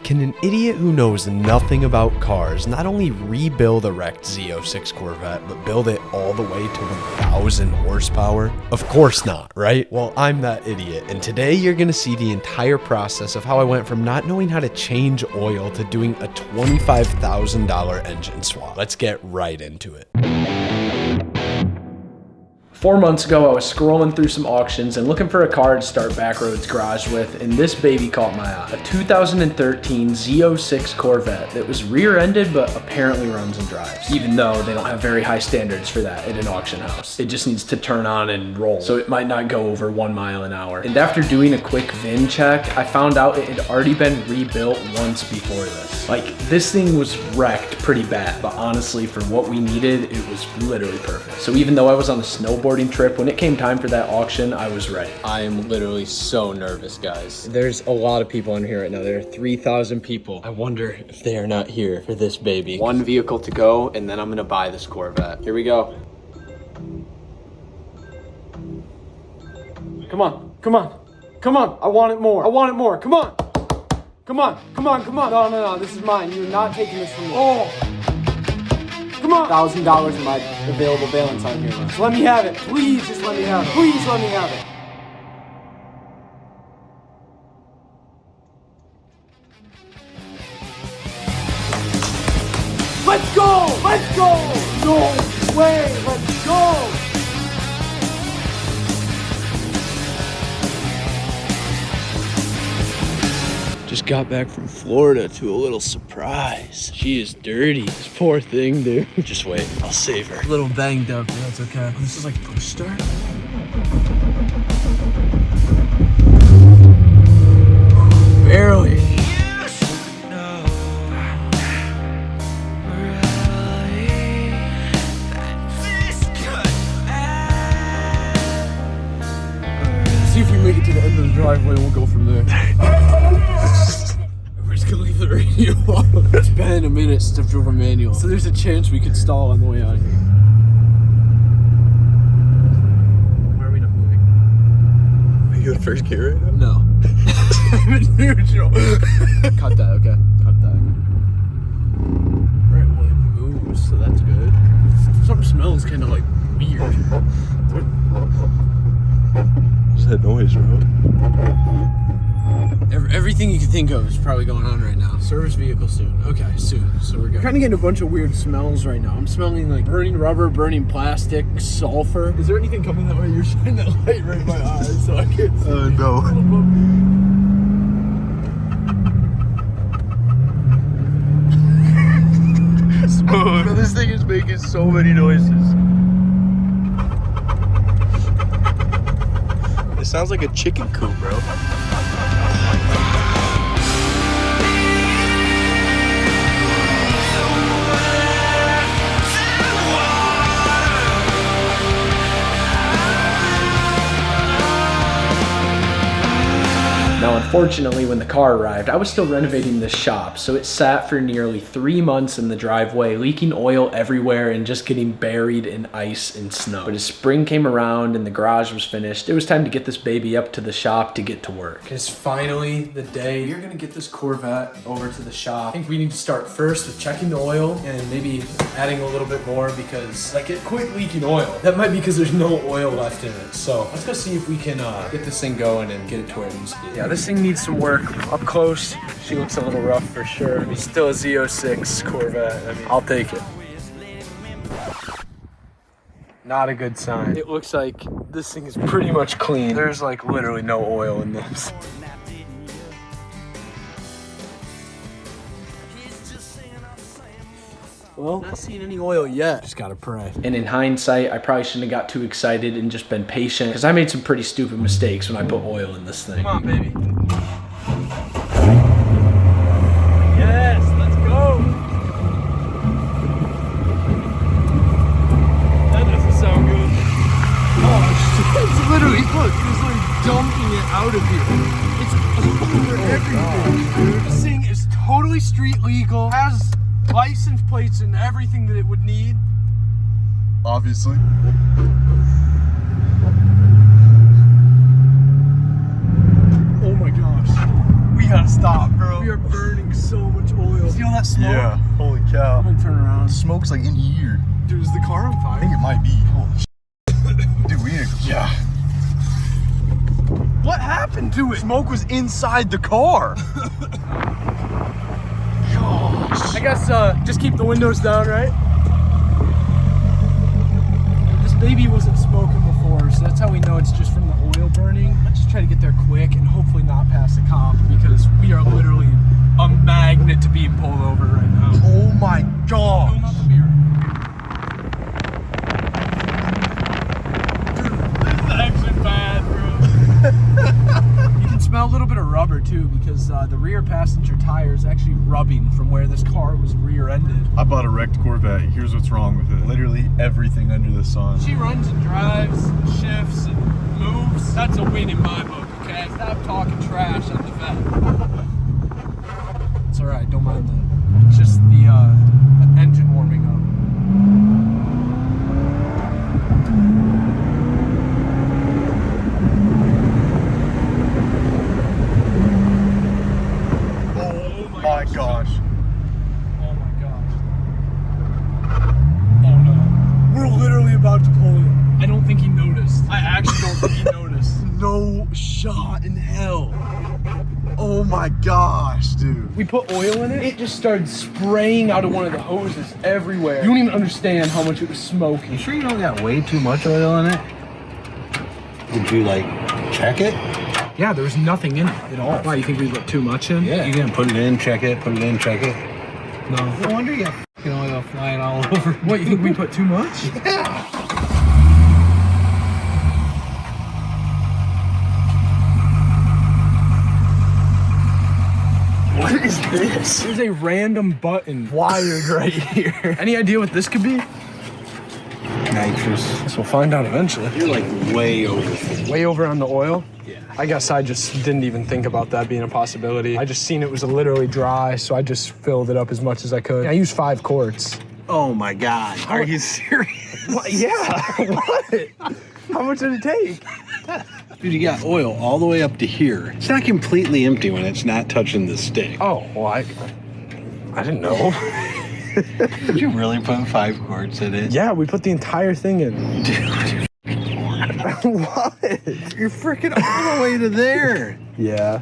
Can an idiot who knows nothing about cars not only rebuild a wrecked Z06 Corvette, but build it all the way to 1,000 horsepower? Of course not, right? Well, I'm that idiot, and today you're gonna see the entire process of how I went from not knowing how to change oil to doing a $25,000 engine swap. Let's get right into it. 4 months ago, I was scrolling through some auctions and looking for a car to start BackRoads Garage with, and this baby caught my eye. A 2013 Z06 Corvette that was rear-ended but apparently runs and drives, even though they don't have very high standards for that at an auction house. It just needs to turn on and roll, so it might not go over 1 mile an hour. And after doing a quick VIN check, I found out it had already been rebuilt once before this. Like, this thing was wrecked pretty bad, but honestly, for what we needed, it was literally perfect. So even though I was on a snowboarding trip, when it came time for that auction, I was ready. I am literally so nervous, guys. There's a lot of people in here right now. There are 3,000 people. I wonder if they are not here for this baby. One vehicle to go, and then I'm gonna buy this Corvette. Here we go. Come on, come on, come on. I want it more. I want it more. Come on. Come on, come on, come on. No, no, no, this is mine. You're not taking this from me. Oh. Come on. $1,000 in my available balance on here. Just let me have it. Please, just let me have it. Please let me have it. Let's go! Let's go! No way! Let's go! Just got back from Florida to a little surprise. She is dirty. This poor thing, dude. Just wait, I'll save her. A little banged up, but that's okay. Oh, this is like push start? Barely. See if we make it to the end of the driveway and we'll go from there. We're just gonna leave the radio on. It's been a minute since I've driven a manual, so there's a chance we could stall on the way out here. Why are we not moving? Are you in first gear right now? No. I'm in neutral. Cut that, okay? Cut that. Right, well, it moves, so that's good. Something smells kind of like weird. What's that noise, bro? Everything you can think of is probably going on right now. Service vehicle soon. Okay, soon. So we're good. Kind of getting a bunch of weird smells right now. I'm smelling like burning rubber, burning plastic, sulfur. Is there anything coming that way? You're shining that light right in my eyes, so I can't see. No. Smooth. Bro, this thing is making so many noises. It sounds like a chicken coop, bro. Now, unfortunately, when the car arrived, I was still renovating the shop, so it sat for nearly 3 months in the driveway, leaking oil everywhere and just getting buried in ice and snow. But as spring came around and the garage was finished, it was time to get this baby up to the shop to get to work. It's finally the day you're gonna get this Corvette over to the shop. I think we need to start first with checking the oil and maybe adding a little bit more because like it quit leaking oil. That might be because there's no oil left in it. So let's go see if we can get this thing going and get it to where it needs to be. Yeah, this thing needs some work. Up close, she looks a little rough for sure. I mean, still a Z06 Corvette. I mean, I'll take it. Not a good sign. It looks like this thing is pretty much clean. There's like literally no oil in this. Well, not seeing any oil yet. Just gotta pray. And in hindsight, I probably shouldn't have got too excited and just been patient because I made some pretty stupid mistakes when I put oil in this thing. Come on, baby. Yes, let's go. That doesn't sound good. Oh, it's literally, look, it's like dumping it out of here. It's over everything, dude. This thing is totally street legal, has license plates and everything that it would need. Obviously. Oh my gosh. We gotta stop, bro. We are burning that smoke? Yeah. Holy cow. I'm gonna turn around. Smoke's like in here. Dude, is the car on I fire? think it might be. Holy shit. Dude, we need to. Yeah. What happened to it? Smoke was inside the car. I guess just keep the windows down, right? This baby wasn't smoking before, so that's how we know it's just from the oil burning. Let's just try to get there quick and hopefully not pass the cop because we are literally a magnet to being pulled over right now. Oh my No, god. not the mirror. This is actually bad, bro. You can smell a little bit of rubber too because the rear passenger tire is actually rubbing from where this car was rear-ended. I bought a wrecked Corvette. Here's what's wrong with it. Literally everything under the sun. She runs and drives, and shifts and moves. That's a win in my book, okay? Stop talking trash on the vet. It's alright, don't mind that. It's just the engine warming up. Oh my gosh. Oh my gosh. Oh no. We're literally about to pull in. I don't think he noticed. I actually don't think he noticed. No shot in hell. Oh my gosh, dude. We put oil in it. It just started spraying out of one of the hoses everywhere. You don't even understand how much it was smoking. You sure you don't got way too much oil in it? Did you like check it? Yeah, there was nothing in it at all. Why, you think we put too much in? Yeah. You didn't put it in, check it, put it in, check it. No. No wonder you got fucking oil flying all over. What, you think we put too much? Yeah. What is this? There's a random button wired right here. Any idea what this could be? Nitrous. Guess we'll find out eventually. You're like way over. Way over on the oil? Yeah. I guess I just didn't even think about that being a possibility. I just seen it was literally dry, so I just filled it up as much as I could. I used 5 quarts. Oh my god. Are you serious? What? Yeah. What? How much did it take? Dude, you got oil all the way up to here. It's not completely empty when it's not touching the stick. Oh, well, I didn't know. Did you really put 5 quarts in it? Yeah, we put the entire thing in. Dude, What? you're freaking all the way to there. Yeah.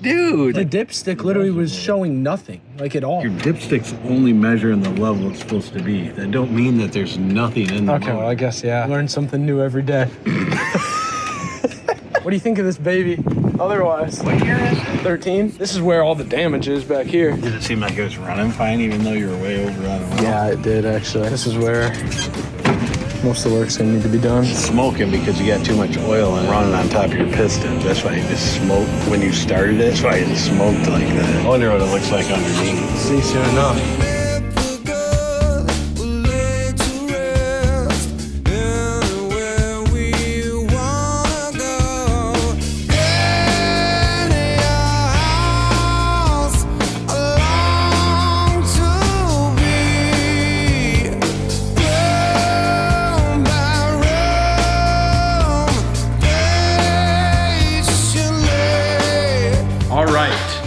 Dude. The dipstick literally was showing nothing, like at all. Your dipstick's only measuring the level it's supposed to be. That don't mean that there's nothing in the Okay, well, I guess, yeah. Learn something new every day. What do you think of this baby? Otherwise. What year is it? 13. This is where all the damage is back here. Did it seem like it was running fine even though you were way over on it? Yeah, it did actually. This is where most of the work's gonna need to be done. It's smoking because you got too much oil and running on top of your pistons. That's why it just smoked when you started it. That's why it smoked like that. I wonder what it looks like underneath. See soon enough.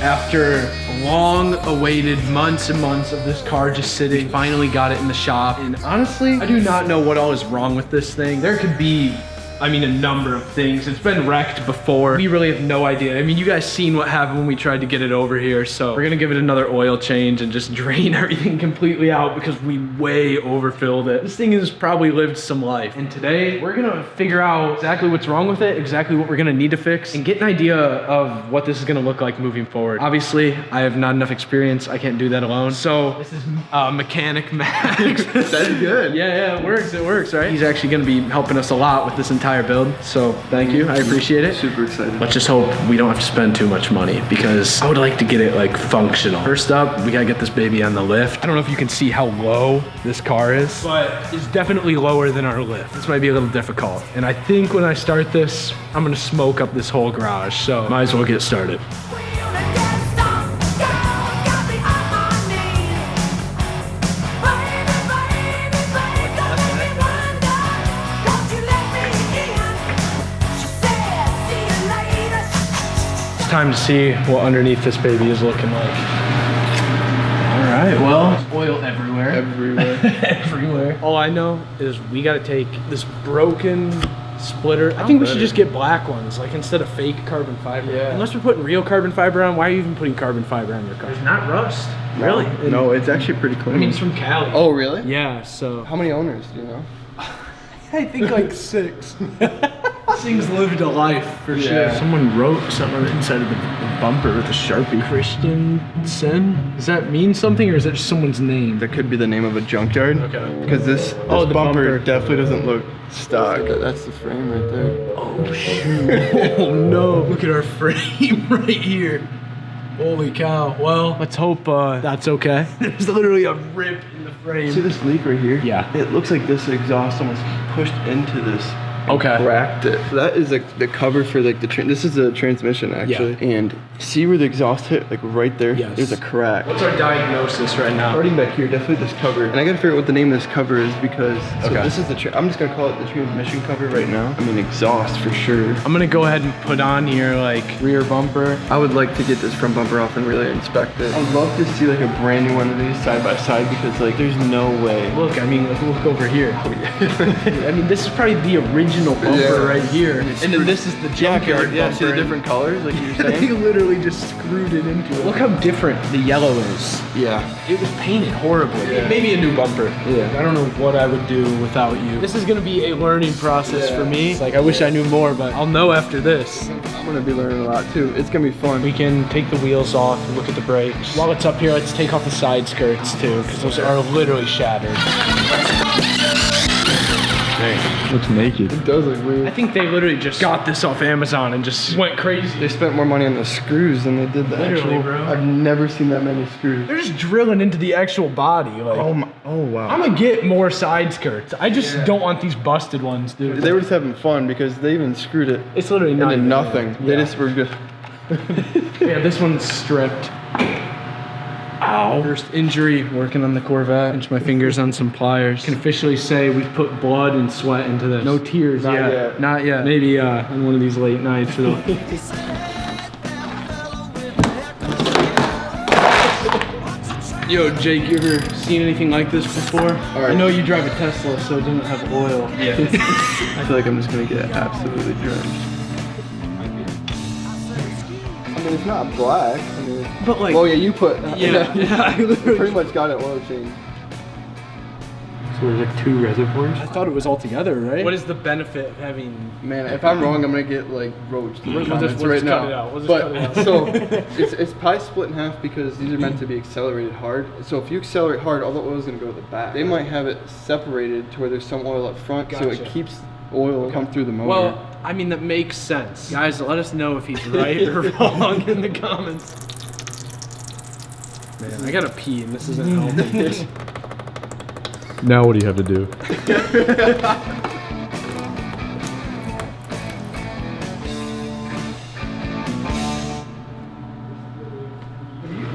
After long-awaited months and months of this car just sitting, finally got it in the shop. And honestly, I do not know what all is wrong with this thing. There could be, I mean, a number of things. It's been wrecked before. We really have no idea. I mean, you guys seen what happened when we tried to get it over here. So we're gonna give it another oil change and just drain everything completely out because we way overfilled it. This thing has probably lived some life. And today we're gonna figure out exactly what's wrong with it, exactly what we're gonna need to fix, and get an idea of what this is gonna look like moving forward. Obviously, I have not enough experience. I can't do that alone. So this is Mechanic Max. That's good. Yeah, it works, right? He's actually gonna be helping us a lot with this entire build. So thank you, I appreciate it. Super excited. Let's just hope we don't have to spend too much money because I would like to get it like functional. First up, we gotta get this baby on the lift. I don't know if you can see how low this car is, but it's definitely lower than our lift. This might be a little difficult. And I think when I start this, I'm gonna smoke up this whole garage. So might as well get started. Time to see what underneath this baby is looking like. All right. everywhere. All I know is we gotta take this broken splitter. I think we should just get black ones, like instead of fake carbon fiber. Yeah. Unless we're putting real carbon fiber on, why are you even putting carbon fiber on your car? There's not rust. Really? No, it's actually pretty clean. I mean, it's from Cali. Oh, really? Yeah, so. How many owners do you know? I think like 6. Things lived a life for sure. Yeah. Someone wrote something on the inside of the bumper with a Sharpie. Christensen? Does that mean something or is that just someone's name? That could be the name of a junkyard. Okay. Because this Oh, the bumper. definitely doesn't look stock. That's the frame right there. Oh shoot. Oh no. Look at our frame right here. Holy cow. Well, let's hope that's okay. There's literally a rip in the frame. See this leak right here? Yeah. It looks like this exhaust almost pushed into this. Okay. Cracked it. That is like the cover for like this is a transmission actually. Yeah. And see where the exhaust hit? Like right there? Yes. There's a crack. What's our diagnosis right now? Starting back here, definitely this cover. And I gotta figure out what the name of this cover is because so Okay. this is I'm just gonna call it the transmission cover right now. I mean exhaust for sure. I'm gonna go ahead and put on here like rear bumper. I would like to get this front bumper off and really inspect it. I would love to see like a brand new one of these side by side because like there's no way. Look, I mean, look over here. I mean, this is probably the original bumper right here. And then this is the junkyard Yeah, see the bumper. different colors like you were They saying? literally just screwed it into it. Look how different the yellow is. Yeah. It was painted horribly. Yeah. Maybe a new bumper. Yeah. I don't know what I would do without you. This is gonna be a learning process for me. It's like, I wish I knew more, but I'll know after this. I'm gonna be learning a lot too. It's gonna be fun. We can take the wheels off and look at the brakes. While it's up here, let's take off the side skirts too, because those are literally shattered. Dang, looks naked. It does look I weird. think they literally just got this off Amazon and just went crazy. They spent more money on the screws than they did the Literally, actual. bro. I've never seen that many screws. They're just drilling into the actual body. Like, Oh wow. I'm gonna get more side skirts. I just don't want these busted ones, dude. They were just having fun because they even screwed it It's literally not into even- nothing. They Yeah. just were just. Yeah, this one's stripped. Ow. First injury working on the Corvette. Pinched my fingers on some pliers. Can officially say we've put blood and sweat into this. No tears Not yet. yet. Not yet. Maybe on one of these late nights it'll. Yo, Jake, you ever seen anything like this before? I know you drive a Tesla, so it doesn't have oil. Yeah. I feel like I'm just gonna get absolutely drenched. I mean, it's not black. I mean, But like, oh yeah, you put. yeah, I literally. Pretty much got it oil change. So there's like 2 reservoirs? I thought it was all together, right? What is the benefit of having? Man, if I'm wrong, I'm gonna get like roached in the comments we'll right just now. cut it out. We'll just but cut it out. so it's probably split in half because these are meant to be accelerated hard. So if you accelerate hard, all the oil is gonna go to the back. They might have it separated to where there's some oil up front, so it Gotcha. keeps oil come through the motor. Well, I mean that makes sense. Guys, let us know if he's right or wrong in the comments. Man, I gotta pee and this isn't helping. Now what do you have to do?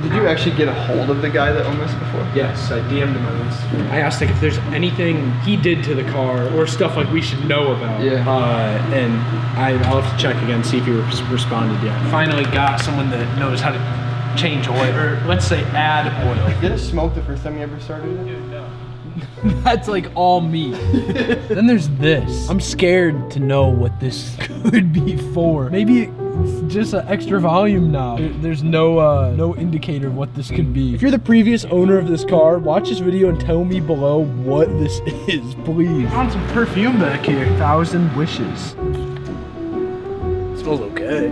Did you actually get a hold of the guy that owned this before? Yes, I DM'd him on this. I asked like if there's anything he did to the car or stuff like we should know about. Yeah. And I'll have to check again, see if he responded yet. Finally got someone that knows how to change oil, or let's say add oil. Did it smoke the first time you ever started it? That's like all me. Then there's this. I'm scared to know what this could be for. Maybe it's just an extra volume now. There's no indicator of what this could be. If you're the previous owner of this car, watch this video and tell me below what this is, please. I found some perfume back here. 1,000 Wishes. It smells okay.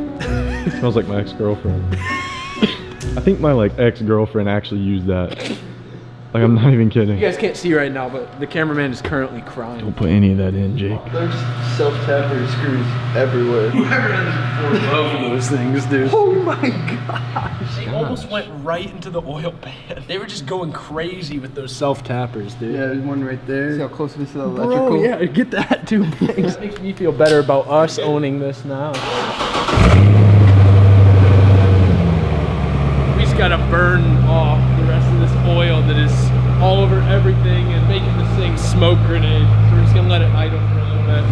It smells like my ex-girlfriend. I think my ex-girlfriend actually used that. Like, I'm not even kidding. You guys can't see right now, but the cameraman is currently crying. Don't put any of that in, Jake. There's self-tapping screws everywhere. Love those things, dude. Oh my gosh. They almost went right into the oil pan. They were just going crazy with those self-tappers, dude. Yeah, there's one right there. See how close it is to the electrical? Bro, yeah, get that too. Thanks. Makes me feel better about us owning this now. We just gotta burn off the rest of this oil that is all over everything and making this thing smoke grenade. So we're just gonna let it idle for a little bit.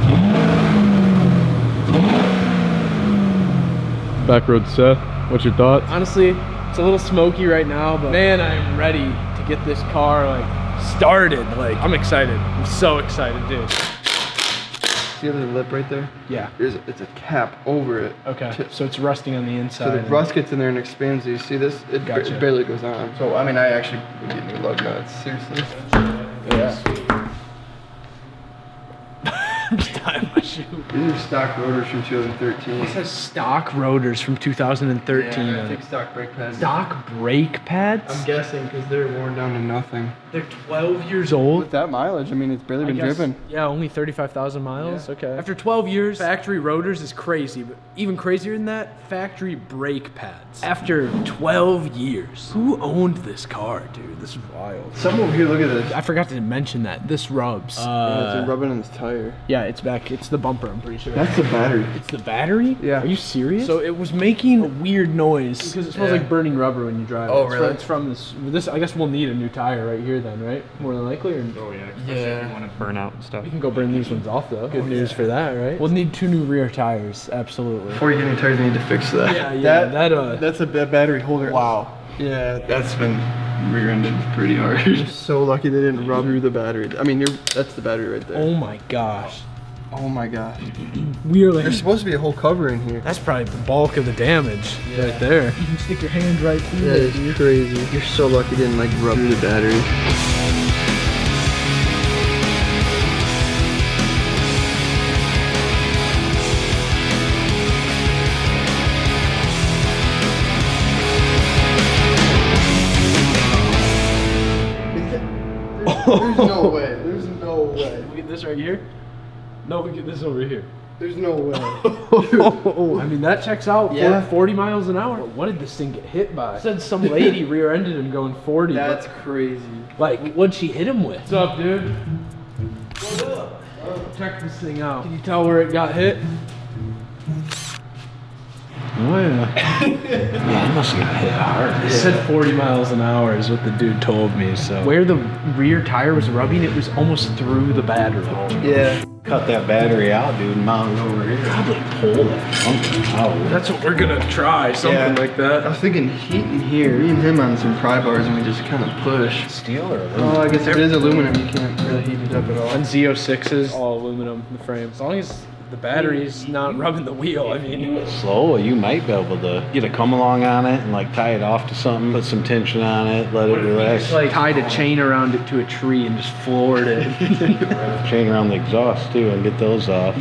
BackRoads Seth, what's your thoughts? Honestly, it's a little smoky right now, but man, I'm ready to get this car like started. Like, I'm excited. I'm so excited, dude. See the lip right there? Yeah. It's a cap over it. Okay. So it's rusting on the inside. So the rust gets in there and expands. You see this? It barely goes on. So I mean, I actually would get new lug nuts. Seriously. Yeah. I'm just tying my shoe. These are stock rotors from 2013. This has stock rotors from 2013. Yeah, I think stock brake pads. Stock brake pads? I'm guessing because they're worn down to nothing. They're 12 years old. With that mileage, I mean, it's barely been driven. Yeah, only 35,000 miles. Yeah. Okay. After 12 years, factory rotors is crazy, but even crazier than that, factory brake pads. After 12 years, who owned this car, dude? This is wild. Some over here, look at this. I forgot to mention that. This rubs. Yeah, it's rubbing on this tire. Yeah, it's back. It's the bumper, I'm pretty sure. That's the battery. It's the battery? Yeah. Are you serious? So it was making a weird noise because it smells like burning rubber when you drive. Oh, it. really? It's from this. I guess we'll need a new tire right here then, right? More than likely. Or... Oh yeah. Especially if you want to burn out and stuff. We can go burn these ones off though. Good news for that, right? We'll need 2 new rear tires. Absolutely. Before you get any tires, you need to fix that. Yeah. That's a battery holder. Wow. Yeah, that's been rear-ended pretty hard. So lucky they didn't rub through the battery. I mean, that's the battery right there. Oh my gosh. Oh my gosh. We are like. There's supposed to be a whole cover in here. That's probably the bulk of the damage right there. You can stick your hand right through That it. is crazy. You're so lucky they didn't like rub through the battery. There's no way. There's no way. We get this right here? No, we get this over here. There's no way. I mean, that checks out. Yeah. 40 miles an hour. What did this thing get hit by? It said some lady rear-ended him going 40. That's crazy. Like, what'd she hit him with? What's up, dude? What's up? Check this thing out. Can you tell where it got hit? Oh yeah. Yeah, it must have got hit hard. It said 40 miles an hour is what the dude told me, so. Where the rear tire was rubbing, it was almost through the battery. Yeah. Cut that battery out, dude, and mount it over here. Probably pull it. Something out. That's what we're gonna try, something like I that. was thinking heat in here. Me and him on some pry bars and we just kind of push. Steel or aluminum? Oh, I guess if it is aluminum, you can't really heat it up at all. On Z06s, all aluminum, the frame. As long as the battery's not rubbing the wheel, I mean. Slow, you might be able to get a come along on it and like tie it off to something, put some tension on it, let it relax. Just like tied a chain around it to a tree and just floored it. Chain around the exhaust too and get those off.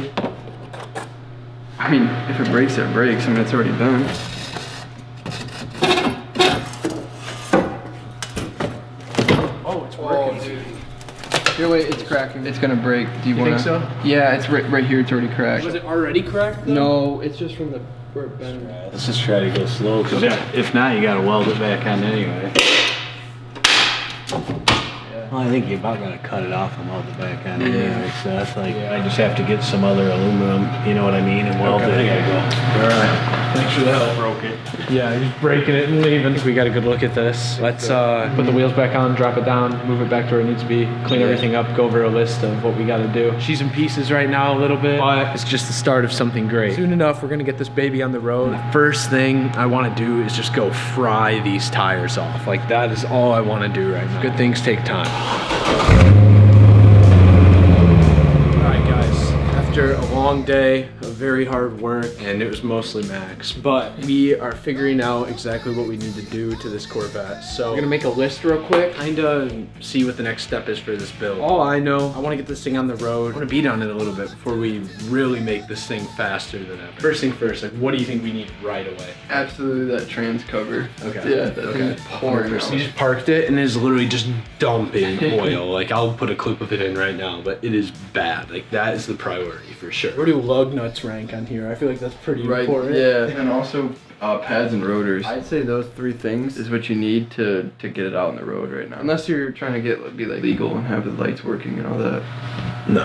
I mean, if it breaks, it breaks. I mean, it's already done. Oh, it's working. dude. Here, wait, it's cracking. It's gonna break. Do you You wanna? think so? Yeah, it's right here. It's already cracked. Was it already cracked though? No, it's just from the where it bent. Let's just try to go slow, because if not, you gotta weld it back on anyway. Well, I think you about gotta cut it off and weld it back on anyway, so that's like, I just have to get some other aluminum, you know what I mean, and weld it. There you go. Alright. Thanks for the help. Broke it. Yeah, he's breaking it and leaving. I think we got a good look at this. Let's put the wheels back on, drop it down, move it back to where it needs to be, clean everything up, go over a list of what we got to do. She's in pieces right now a little bit, but it's just the start of something great. Soon enough, we're gonna get this baby on the road. The first thing I want to do is just go fry these tires off. Like, that is all I want to do right now. Good things take time. Alright guys, after a long day of very hard work, and it was mostly Max, but we are figuring out exactly what we need to do to this Corvette. So we're gonna make a list real quick, kinda see what the next step is for this build. All I know, I wanna get this thing on the road. I wanna beat on it a little bit before we really make this thing faster than ever. First thing first, like, what do you think we need right away? Absolutely, that trans cover. Okay. Yeah, that thing's pouring out. You just parked it and it is literally just dumping oil. Like, I'll put a clip of it in right now, but it is bad. Like, that is the priority for sure. Where do lug nuts rank on here? I feel like that's pretty important. Yeah, and also pads and rotors. I'd say those 3 things is what you need to get it out on the road right now. Unless you're trying to be like legal and have the lights working and all that. No.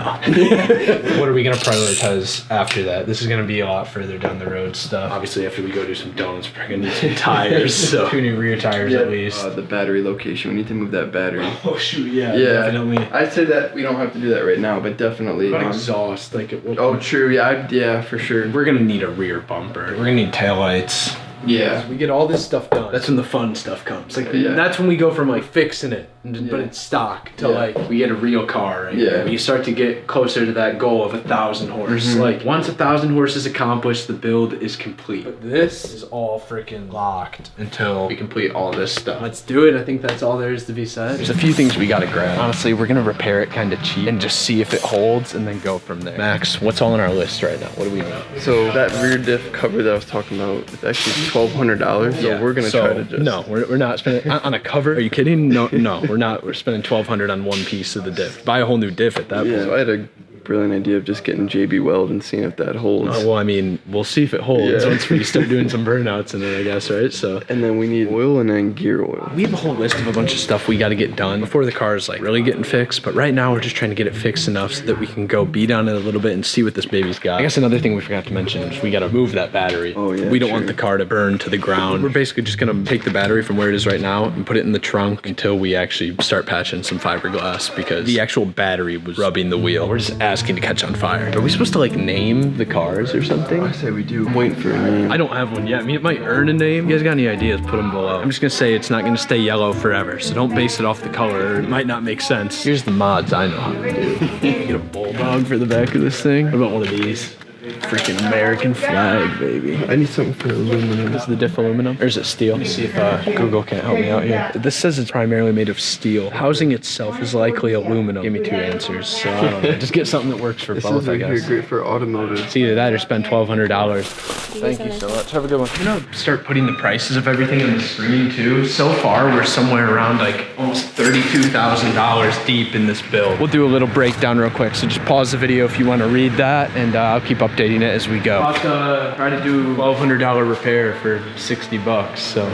What are we gonna prioritize after that? This is gonna be a lot further down the road stuff. Obviously, after we go do some donuts, we're gonna need some tires. So 2 new rear tires at least. The battery location. We need to move that battery. Oh shoot, yeah, Yeah, definitely. I'd say that we don't have to do that right now, but definitely. What about exhaust? Like, Oh, true. Yeah, yeah, for sure. we're gonna need a rear bumper. We're gonna need taillights. Yeah. We get all this stuff done. That's when the fun stuff comes. Like, Yeah. that's when we go from like fixing it but it's stock till like we get a real car, right? Yeah. You start to get closer to that goal of 1,000 horse. Like once 1,000 horse is accomplished, the build is complete. But this is all freaking locked until we complete all this stuff. Let's do it. I think that's all there is to be said. There's a few things we gotta grab. Honestly, we're gonna repair it kind of cheap and just see if it holds and then go from there. Max, what's all on our list right now? What do we want? So that rear diff cover that I was talking about, it's actually $1,200. So we're gonna try to just. No, we're not spending on a cover. Are you kidding? No, we're not. We're spending $1,200 on one piece of the diff. Buy a whole new diff at that point. So I had a brilliant idea of just getting JB Weld and seeing if that holds. Well, I mean, we'll see if it holds once we start doing some burnouts in it, I guess, right? So. And then we need oil and then gear oil. We have a whole list of a bunch of stuff we got to get done before the car is like really getting fixed. But right now we're just trying to get it fixed enough so that we can go beat on it a little bit and see what this baby's got. I guess another thing we forgot to mention is we got to move that battery. Oh yeah. We don't want the car to burn to the ground. We're basically just gonna take the battery from where it is right now and put it in the trunk until we actually start patching some fiberglass because the actual battery was rubbing the wheel. We're just asking to catch on fire. Are we supposed to like name the cars or something? I say we do. I'm waiting for a name. I don't have one yet. I mean, it might earn a name. You guys got any ideas? Put them below. I'm just gonna say it's not gonna stay yellow forever, so don't base it off the color. It might not make sense. Here's the mods I know how to do. Get a bulldog for the back of this thing. What about one of these? Freaking American flag, baby. I need something for aluminum. This is the diff aluminum? Or is it steel? Let me see if Google can't help me out here. This says it's primarily made of steel. Housing itself is likely aluminum. Give me two answers. So I don't know. Just get something that works for both, I guess. Great for automotive. It's either that or spend $1,200. Thank you so much. Have a good one. I'm gonna start putting the prices of everything on the screen too. So far, we're somewhere around like almost $32,000 deep in this build. We'll do a little breakdown real quick. So just pause the video if you want to read that, and I'll keep updating it as we go. I'll try to do $1,200 repair for $60. So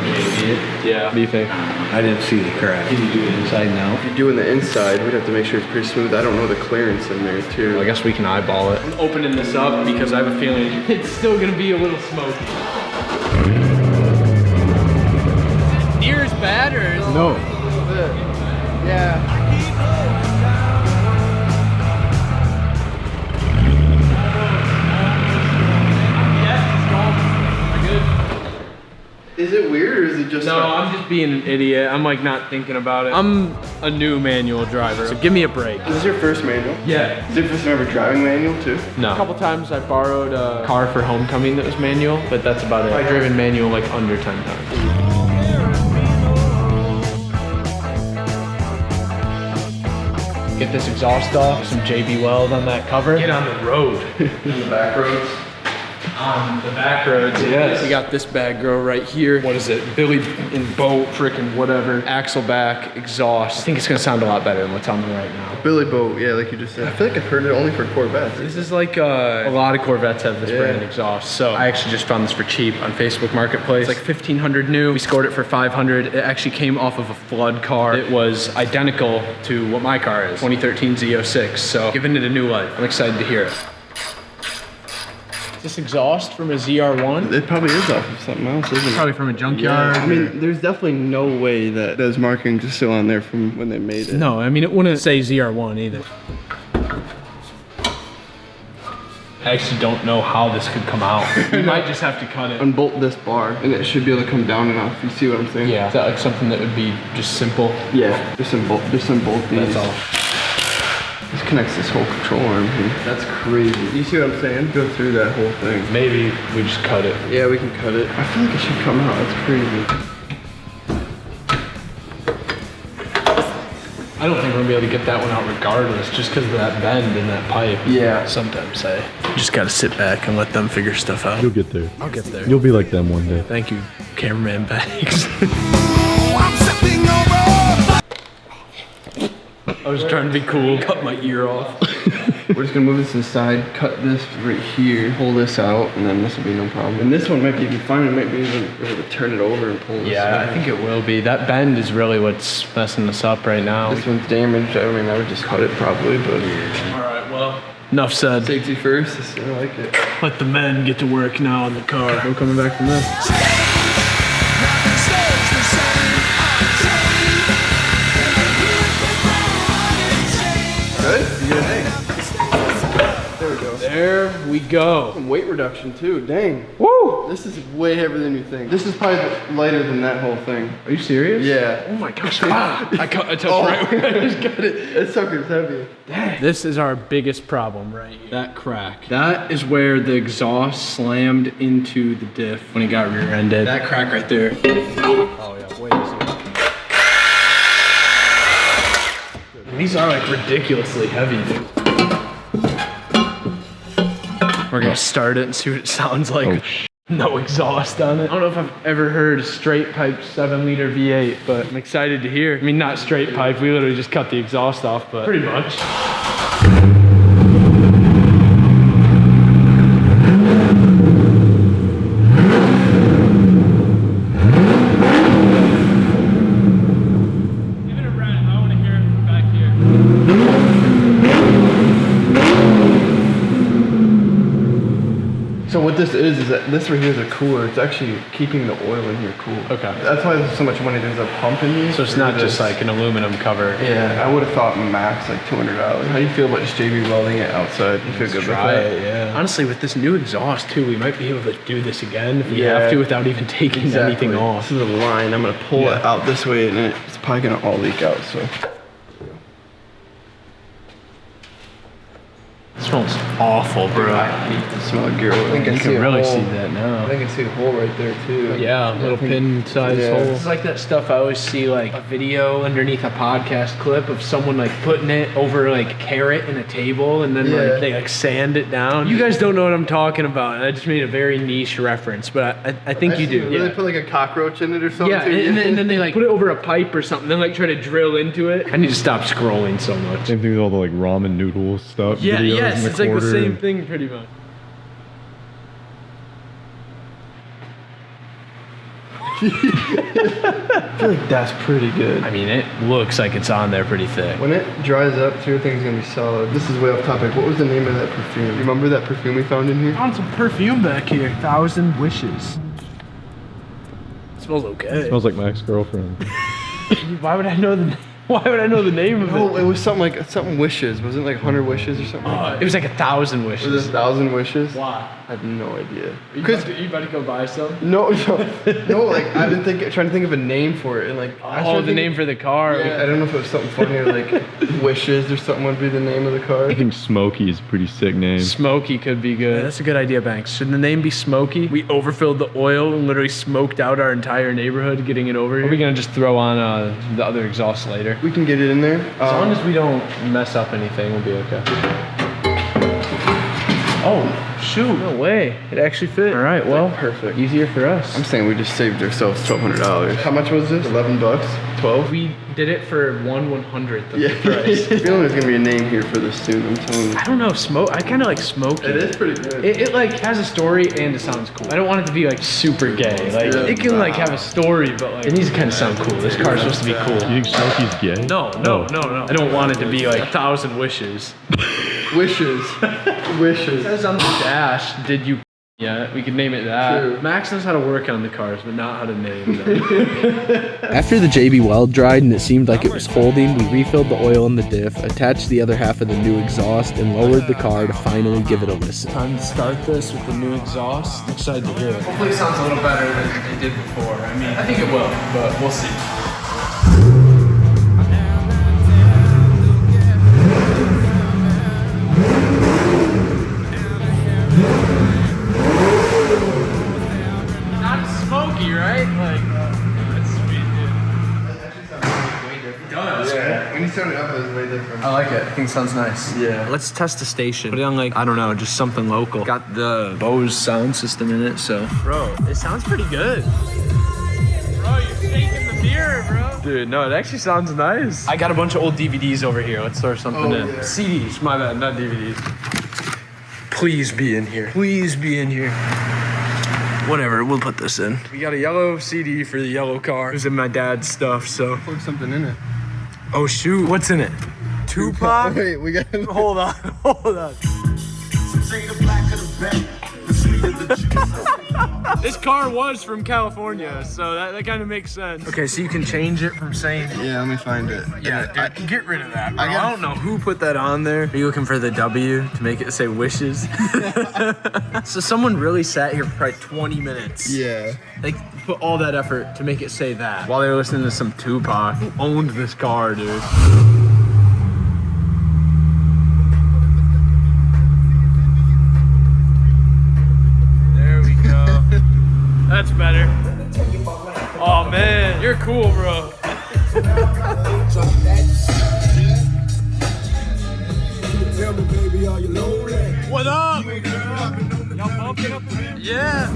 yeah. What do you think? I didn't see the crack. Can you do it inside now? If you're doing the inside, we'd have to make sure it's pretty smooth. I don't know the clearance in there too. Well, I guess we can eyeball it. I'm opening this up because I have a feeling it's still gonna be a little smoky. Near as bad or? No. Yeah. Is it weird or is it just? No, I'm just being an idiot. I'm like not thinking about it. I'm a new manual driver, so give me a break. This is your first manual? Yeah. Is it your first time ever driving manual too? No. A couple times I borrowed a car for homecoming that was manual, but that's about it. I've driven manual like under 10 times. Get this exhaust off, some JB Weld on that cover. Get on the road. The back roads. On the back roads, yes. We got this bad girl right here. What is it? Billy in boat, frickin' whatever. Axle back, exhaust. I think it's gonna sound a lot better than what's on me right now. Billy boat, yeah, like you just said. I feel like I've heard it only for Corvettes. This is like a lot of Corvettes have this brand exhaust. So I actually just found this for cheap on Facebook Marketplace. It's like $1,500 new. We scored it for $500. It actually came off of a flood car. It was identical to what my car is, 2013 Z06. So giving it a new life. I'm excited to hear it. Is this exhaust from a ZR1? It probably is off of something else, isn't it? Probably from a junkyard. I mean, there's definitely no way that those markings are still on there from when they made it. No, I mean, it wouldn't say ZR1 either. I actually don't know how this could come out. We might just have to cut it. Unbolt this bar, and it should be able to come down enough. You see what I'm saying? Yeah. Is that like something that would be just simple? Yeah. Just unbolt these. That's all. This connects this whole control arm here. That's crazy. You see what I'm saying? Go through that whole thing. Maybe we just cut it. Yeah, we can cut it. I feel like it should come out. That's crazy. I don't think we're gonna be able to get that one out regardless, just because of that bend in that pipe. Yeah. Sometimes you just gotta sit back and let them figure stuff out. You'll get there. I'll get there. You'll be like them one day. Thank you, cameraman bags. I was trying to be cool, cut my ear off. We're just gonna move this inside, cut this right here, pull this out, and then this will be no problem. And this one might be even fine. It might be even able to turn it over and pull this out. I think it will be. That bend is really what's messing us up right now. This one's damaged. I mean, I would just cut it probably, but... All right, well, enough said. Safety first. I like it. Let the men get to work now on the car. No coming back from this. Good? You get an A. There we go. There we go. Some weight reduction too, dang. Woo! This is way heavier than you think. This is probably lighter than that whole thing. Are you serious? Yeah. Oh my gosh. I touched right where I just got it. That sucker's heavy. Dang. This is our biggest problem right here. That crack. That is where the exhaust slammed into the diff when it got rear-ended. That crack right there. Oh yeah, way easier. These are like ridiculously heavy, dude. We're gonna start it and see what it sounds like. No exhaust on it. I don't know if I've ever heard a straight pipe 7-liter V8, but I'm excited to hear. I mean, not straight pipe, we literally just cut the exhaust off, but pretty much. So what this is that this right here is a cooler. It's actually keeping the oil in here cool. Okay. That's why there's so much money. There's a pump in these. So it's not just like an aluminum cover. Yeah, I would have thought max like $200. How do you feel about just JB welding it outside? You feel good with that? Yeah. Honestly, with this new exhaust too, we might be able to do this again if we have to without even taking anything off. This is a line. I'm gonna pull it out this way, and it's probably gonna all leak out. So. It smells awful, bro. I hate the smell of gear oil. You can really see that now. I think I can see a hole right there too. Yeah, little pin-sized hole. Yeah. It's like that stuff I always see, like a video underneath a podcast clip of someone like putting it over like carrot in a table, and then like they like sand it down. You guys don't know what I'm talking about, and I just made a very niche reference, but I think you do. They put like a cockroach in it or something. Yeah, and then they like put it over a pipe or something, then like try to drill into it. I need to stop scrolling so much. Same thing with all the like ramen noodle stuff. Yeah, videos yes, in the it's like the corner. same thing pretty much. I feel like that's pretty good. I mean, it looks like it's on there pretty thick. When it dries up, everything's gonna be solid. This is way off topic. What was the name of that perfume? You remember that perfume we found in here? Found some perfume back here. 1,000 Wishes. It smells okay. It smells like my ex-girlfriend. Why would I know the name of it? Oh, it was something wishes. Was it like 100 wishes or something? It was like 1,000 Wishes. Was it 1,000 wishes? Why? I have no idea. You about to go buy some? No. Like I've been trying to think of a name for it, and like the name for the car. Yeah, I don't know if it was something funny or like wishes or something would be the name of the car. I think Smokey is a pretty sick name. Smokey could be good. Yeah, that's a good idea, Banks. Should the name be Smokey? We overfilled the oil and literally smoked out our entire neighborhood getting it over here. Are we gonna just throw on the other exhaust later? We can get it in there. As long as we don't mess up anything, we'll be okay. Oh, shoot. No way. It actually fit. All right, well, perfect. Easier for us. I'm saying we just saved ourselves $1,200. How much was this? 11 bucks? 12? We did it for 1/100th of Yeah. the price. I feel like there's gonna be a name here for this soon, I'm telling you. I don't know, I kind of like Smokey. It is pretty good. It like has a story and it sounds cool. I don't want it to be like super gay. Like it can like have a story, but like it needs to kind of sound cool. This car's supposed to be cool. You think Smokey's gay? No. I don't want it to be like 1,000 wishes. Wishes. It says on the dash, did you yeah, we could name it that. True. Max knows how to work on the cars, but not how to name them. After the JB weld dried and it seemed like it was holding, we refilled the oil in the diff, attached the other half of the new exhaust, and lowered the car to finally give it a listen. Time to start this with the new exhaust. I'm excited to hear it. Hopefully it sounds a little better than it did before. I mean, I think it will, but we'll see. Smoky, right? Like, that's sweet, dude. It does. Yeah. When you start it up, it was way different. I like it. I think it sounds nice. Yeah. Let's test the station. Put it on like, I don't know, just something local. Got the Bose sound system in it, so. Bro, it sounds pretty good. Bro, you're shaking the mirror, bro. Dude, no, it actually sounds nice. I got a bunch of old DVDs over here. Let's throw something in. Yeah. CDs, my bad, not DVDs. Please be in here. Please be in here. Whatever, we'll put this in. We got a yellow CD for the yellow car. It was in my dad's stuff, so. Plug something in it. Oh shoot, what's in it? Tupac? Wait, we got. Hold on. This car was from California, so that kind of makes sense. Okay, so you can change it from saying... Yeah, let me find it. Yeah, dude, get rid of that, bro. I don't know who put that on there. Are you looking for the W to make it say wishes? So someone really sat here for probably 20 minutes. Yeah. Like, put all that effort to make it say that while they were listening to some Tupac. Who owned this car, dude? That's better. Oh man, you're cool, bro. What up? Y'all bumping up a bit? Yeah.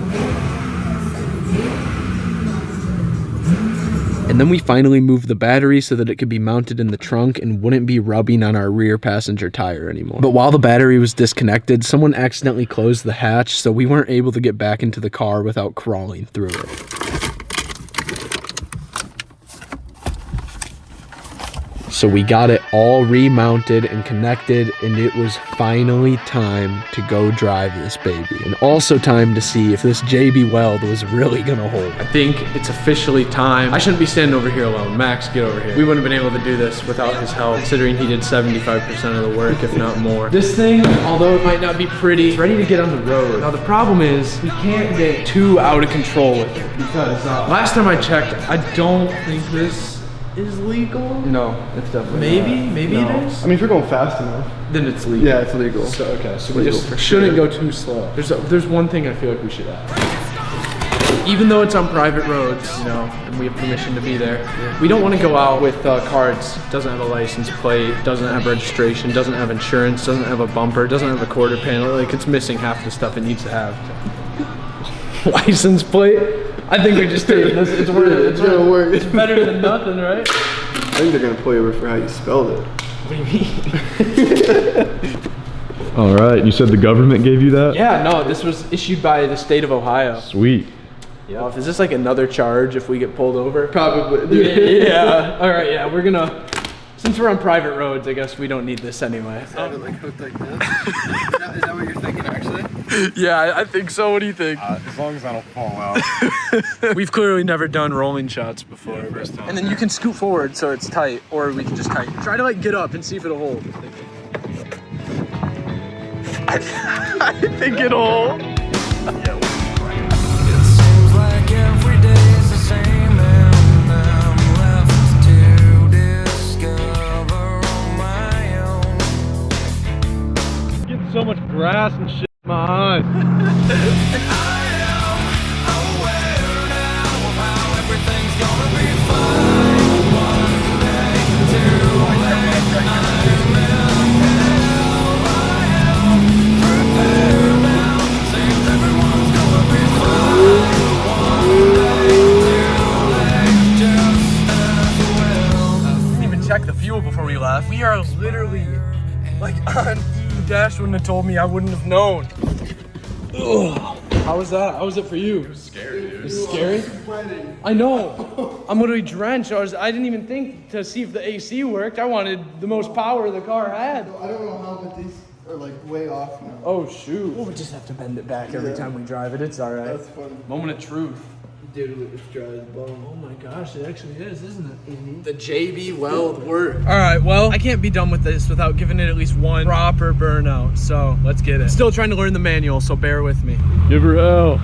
And then we finally moved the battery so that it could be mounted in the trunk and wouldn't be rubbing on our rear passenger tire anymore. But while the battery was disconnected, someone accidentally closed the hatch, so we weren't able to get back into the car without crawling through it. So we got it all remounted and connected, and it was finally time to go drive this baby. And also time to see if this JB Weld was really gonna hold. I think it's officially time. I shouldn't be standing over here alone. Max, get over here. We wouldn't have been able to do this without his help, considering he did 75% of the work, if not more. This thing, although it might not be pretty, it's ready to get on the road. Now the problem is, we can't get too out of control with it, because last time I checked, I don't think this is legal. No, it's definitely Maybe not. it is. I mean, if you're going fast enough, Then it's legal. yeah, it's legal. So okay, so we just shouldn't go too slow. There's one thing I feel like we should add. Even though it's on private roads, you know, and we have permission to be there, we don't want to go out with cars. Doesn't have a license plate, doesn't have registration, doesn't have insurance, doesn't have a bumper, doesn't have a quarter panel. Like, it's missing half the stuff it needs to have. License plate. I think we just did this. It's worth it. It's gonna work. It's better than nothing, right? I think they're gonna pull you over for how you spelled it. What do you mean? All right, you said the government gave you that? Yeah, no, this was issued by the state of Ohio. Sweet. Yeah. Is this like another charge if we get pulled over? Probably. Yeah. All right. Yeah, we're gonna. Since we're on private roads, I guess we don't need this anyway. Have it like hooked like this. Is that what you're thinking, actually? Yeah, I think so. What do you think? As long as I don't fall out. We've clearly never done rolling shots before. Yeah, first time. And then you can scoot forward so it's tight, or we can just tighten. Try to like get up and see if it'll hold. I think it'll hold. So much grass and shit in my eyes. Didn't even check the fuel before we left. We are literally like on Dash wouldn't have told me, I wouldn't have known. Ugh. How was that? How was it for you? It was scary, dude. It was scary? I know. I'm literally drenched. I didn't even think to see if the AC worked. I wanted the most power the car had. I don't know how, but these are like way off now. Oh shoot. We'll just have to bend it back every time we drive it. It's alright. That's funny. Moment of truth. Dude, it's dry as bone. Oh my gosh, it actually is, isn't it? Mm-hmm. The JB Weld work. All right, well, I can't be done with this without giving it at least one proper burnout. So let's get it. Still trying to learn the manual, so bear with me. Give her hell.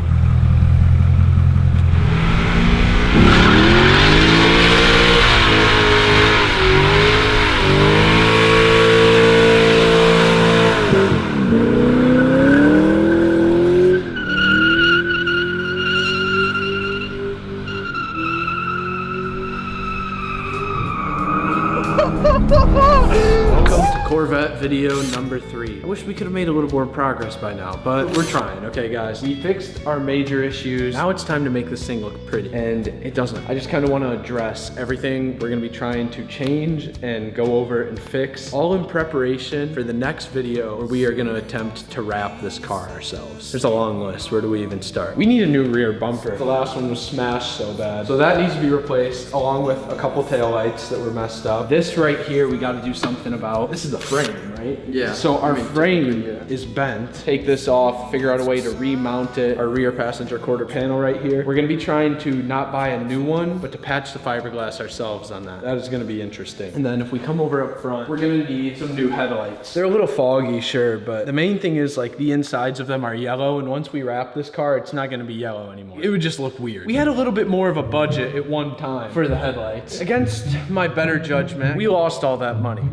Welcome to Corvette video number 3. I wish we could have made a little more progress by now, but we're trying. Okay guys, we fixed our major issues. Now it's time to make this thing look pretty, and it doesn't. I just kind of want to address everything we're gonna be trying to change and go over and fix, all in preparation for the next video where we are gonna attempt to wrap this car ourselves. There's a long list. Where do we even start? We need a new rear bumper. The last one was smashed so bad, so that needs to be replaced along with a couple taillights that were messed up. This right here we got to do something about. This is the frame, right? Yeah. So our I mean, frame yeah. is bent. Take this off, figure out a way to remount it. Our rear passenger quarter panel right here. We're gonna be trying to not buy a new one, but to patch the fiberglass ourselves on that. That is gonna be interesting. And then if we come over up front, we're gonna need some new headlights. They're a little foggy, sure, but the main thing is like the insides of them are yellow, and once we wrap this car, it's not gonna be yellow anymore. It would just look weird. We had a little bit more of a budget at one time for the headlights. Against my better judgment, we lost all that money.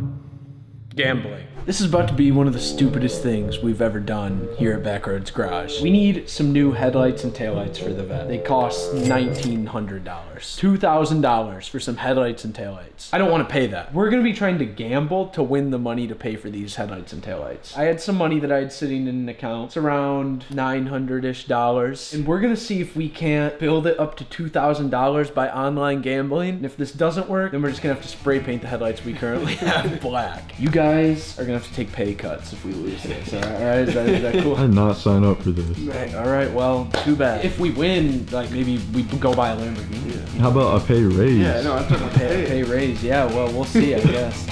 Gambling. This is about to be one of the stupidest things we've ever done here at BackRoads Garage. We need some new headlights and taillights for the Vet. They cost $1,900. $2,000 for some headlights and taillights. I don't want to pay that. We're going to be trying to gamble to win the money to pay for these headlights and taillights. I had some money that I had sitting in an account. It's around $900-ish. And we're going to see if we can't build it up to $2,000 by online gambling. And if this doesn't work, then we're just going to have to spray paint the headlights we currently have black. You guys are going to have to take pay cuts if we lose this. All right? Is that cool? I did not sign up for this. All right, well, too bad. If we win, like maybe we go buy a Lamborghini. Yeah. How about a pay raise? Yeah, no, I'm talking Pay raise. Yeah, well, we'll see, I guess.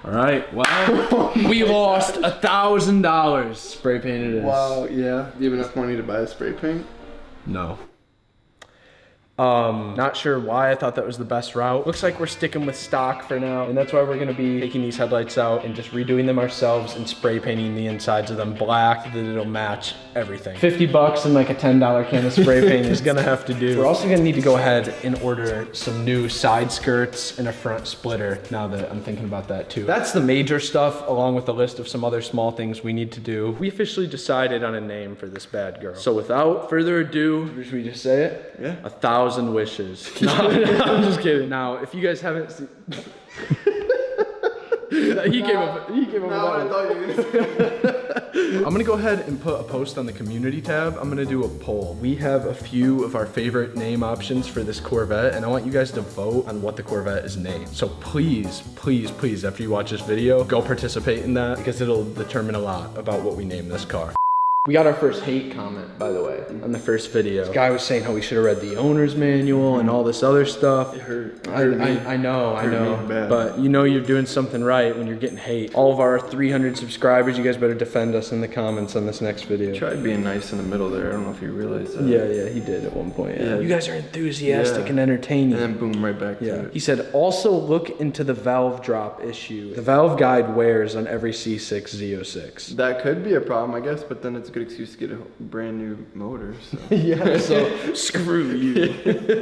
All right, well, we lost $1,000 spray painted this. Wow, yeah. Do you have enough money to buy a spray paint? No. Not sure why I thought that was the best route. Looks like we're sticking with stock for now, and that's why we're gonna be taking these headlights out and just redoing them ourselves and spray painting the insides of them black so that it'll match everything. 50 bucks and like a $10 can of spray paint is gonna have to do. We're also gonna need to go ahead and order some new side skirts and a front splitter now that I'm thinking about that too. That's the major stuff, along with a list of some other small things we need to do. We officially decided on a name for this bad girl. So without further ado, should we just say it? Yeah. 1,000 wishes. No, I'm just kidding. Now, if you guys haven't seen... he came up with that one. I'm gonna go ahead and put a post on the community tab. I'm gonna do a poll. We have a few of our favorite name options for this Corvette, and I want you guys to vote on what the Corvette is named. So please, please, please, after you watch this video, go participate in that because it'll determine a lot about what we name this car. We got our first hate comment, by the way, on the first video. This guy was saying how we should have read the owner's manual and all this other stuff. It hurt. I know, bad. but you know you're doing something right when you're getting hate. All of our 300 subscribers, you guys better defend us in the comments on this next video. Tried being nice in the middle there. I don't know if you realized that. Yeah, he did at one point. Yeah. You guys are enthusiastic Yeah. and entertaining. And then boom, right back to it. He said, also look into the valve drop issue. The valve guide wears on every C6 Z06. That could be a problem, I guess, but then it's a good excuse to get a brand new motor. So. Yeah, so screw you.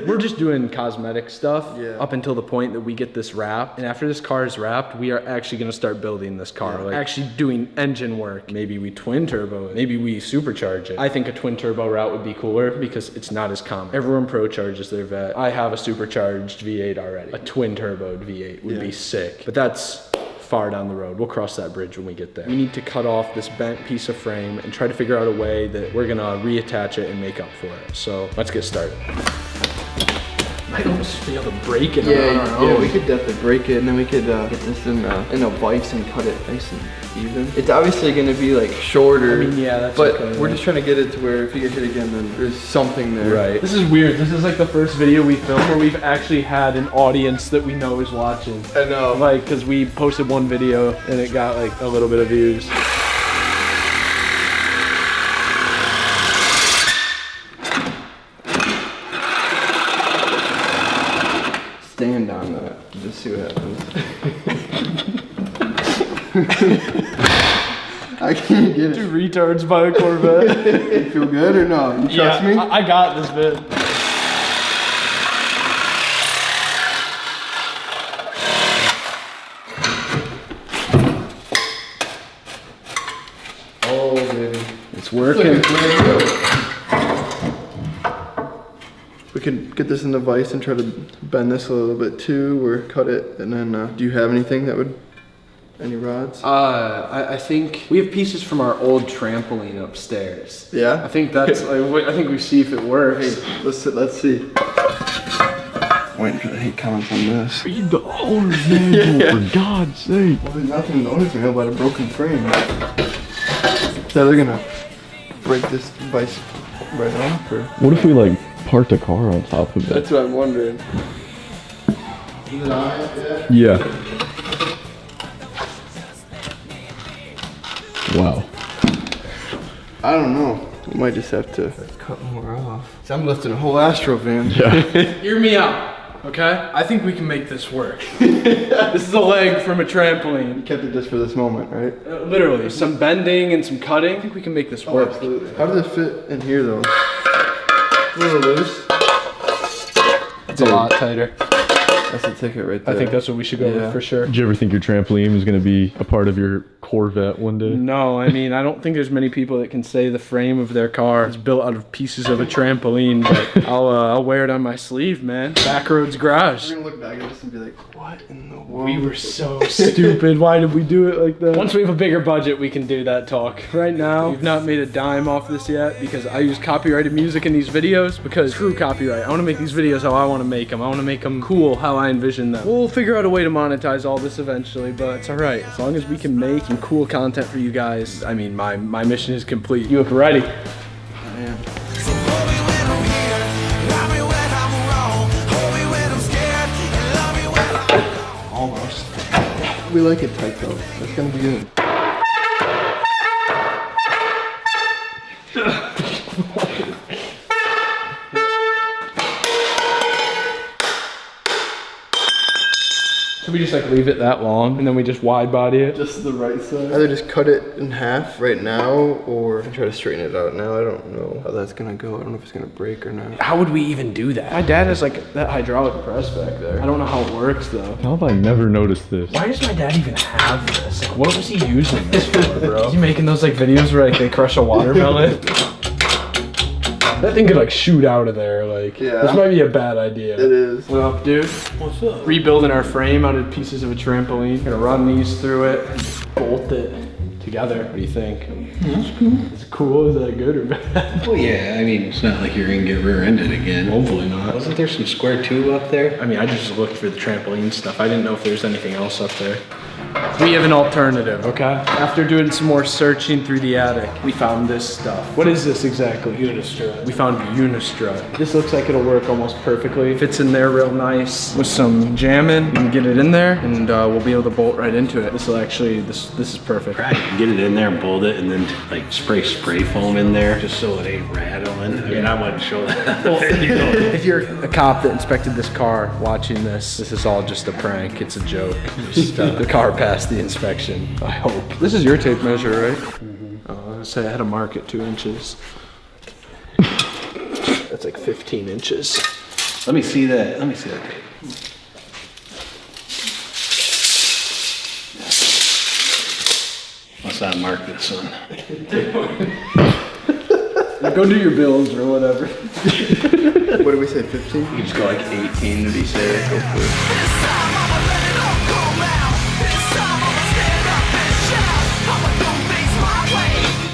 We're just doing cosmetic stuff up until the point that we get this wrapped. And after this car is wrapped, we are actually going to start building this car. Like actually doing engine work. Maybe we twin turbo it. Maybe we supercharge it. I think a twin turbo route would be cooler because it's not as common. Everyone pro charges their Vet. I have a supercharged V8 already. A twin turboed V8 would be sick. But that's far down the road. We'll cross that bridge when we get there. We need to cut off this bent piece of frame and try to figure out a way that we're gonna reattach it and make up for it. So let's get started. Might almost be able to break it on our own. Yeah, we could definitely break it, and then we could get this in a vise and cut it nice and even. It's obviously going to be like shorter. I mean, yeah, that's but okay, we're just trying to get it to where if you get hit again, then there's something there. Right. This is weird. This is like the first video we filmed where we've actually had an audience that we know is watching. I know. Like, cause we posted one video and it got like a little bit of views. Stand on that. Just see what happens. I can't get it. Two retards by a Corvette. You feel good or no? You trust me? I got this bit. Oh, baby. It's working. We could get this in the vise and try to bend this a little bit too, or cut it, and then do you have anything that would, any rods? I think we have pieces from our old trampoline upstairs. Yeah? I think that's, I think we see if it works. Hey, let's see. Waiting for the hate comments on this. Read the owner's manual, for God's sake. Well, there's nothing in the owner's manual about a broken frame. So they're gonna break this vise right off? Or? What if we like parked a car on top of it? That's what I'm wondering. Yeah. Wow. I don't know. We might just have to cut more off. So I'm lifting a whole Astro van. Yeah. Hear me out, okay? I think we can make this work. This is a leg from a trampoline. You kept it just for this moment, right? Literally, some bending and some cutting. I think we can make this work. Absolutely. How does it fit in here though? A little loose. It's a lot tighter. That's the ticket right there. I think that's what we should go with for sure. Did you ever think your trampoline was gonna be a part of your Corvette one day? No, I mean, I don't think there's many people that can say the frame of their car is built out of pieces of a trampoline, but I'll wear it on my sleeve, man. BackRoads garage. We're gonna look back at this and be like, what in the world? We were so stupid. Why did we do it like that? Once we have a bigger budget, we can do that talk. Right now, we've not made a dime off this yet because I use copyrighted music in these videos because true copyright. I want to make these videos how I want to make them. I want to make them cool how I envision them. We'll figure out a way to monetize all this eventually, but it's all right. As long as we can make some cool content for you guys, I mean, my mission is complete. You look ready. Almost. We like it tight though. That's gonna be good. Should we just like leave it that long and then we just wide body it? Just the right side. Either just cut it in half right now or try to straighten it out now. I don't know how that's gonna go. I don't know if it's gonna break or not. How would we even do that? My dad has like that hydraulic press back there. I don't know how it works though. How have I never noticed this? Why does my dad even have this? Like, what was he using this for, bro? Is he making those like videos where like they crush a watermelon? That thing could like shoot out of there, like, Yeah. this might be a bad idea. It is. What up, dude? What's up? Rebuilding our frame out of pieces of a trampoline. Gonna run these through it, and bolt it together. What do you think? That's cool. Is it cool? Is that good or bad? Well, yeah, I mean, it's not like you're gonna get rear-ended again. Hopefully not. Wasn't there some square tube up there? I mean, I just looked for the trampoline stuff. I didn't know if there's anything else up there. We have an alternative, okay? After doing some more searching through the attic, we found this stuff. What is this exactly? Unistrut. We found Unistrut. This looks like it'll work almost perfectly. Fits in there real nice. With some jamming, you can get it in there and we'll be able to bolt right into it. This will actually, this is perfect. Right, get it in there, bolt it, and then like spray foam in there just so it ain't rattling. I mean, I wouldn't show that. If you're a cop that inspected this car watching this is all just a prank. It's a joke. Just, the car passed the inspection, I hope. This is your tape measure, right? Mm-hmm. I was gonna say I had to mark it 2 inches. That's like 15 inches. Let me see that. Let me see that tape. Must not mark this one. Go do your bills or whatever. What did we say, 15? You can just go like 18 to be safe. Hopefully.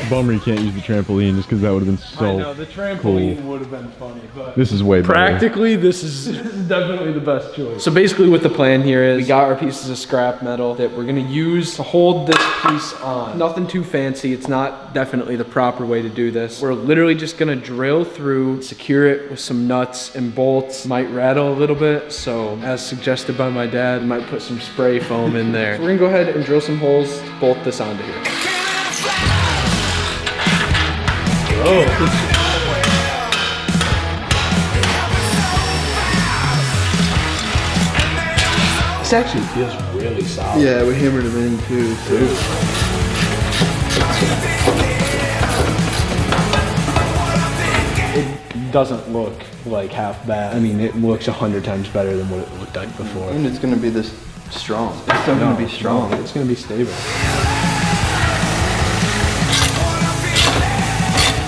Bummer you can't use the trampoline just because that would have been so I know, the trampoline would have been funny, but This is way better. practically, this is definitely the best choice. So basically what the plan here is, we got our pieces of scrap metal that we're gonna use to hold this piece on. Nothing too fancy, it's not definitely the proper way to do this. We're literally just gonna drill through, secure it with some nuts and bolts. Might rattle a little bit, so as suggested by my dad, might put some spray foam in there. So we're gonna go ahead and drill some holes to bolt this onto here. This actually feels really solid. Yeah, we hammered them in too, so. It doesn't look like half bad. I mean, it looks 100 times better than what it looked like before. And it's gonna be this strong. It's still gonna be strong. It's gonna be stable.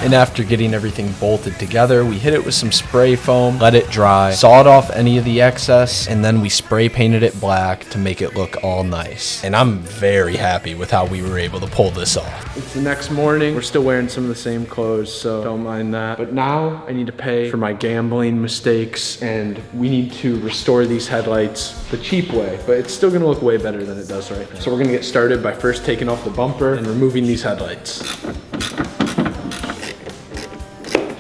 And after getting everything bolted together, we hit it with some spray foam, let it dry, sawed off any of the excess, and then we spray painted it black to make it look all nice. And I'm very happy with how we were able to pull this off. It's the next morning. We're still wearing some of the same clothes, so don't mind that. But now I need to pay for my gambling mistakes, and we need to restore these headlights the cheap way, but it's still gonna look way better than it does right now. So we're gonna get started by first taking off the bumper and removing these headlights.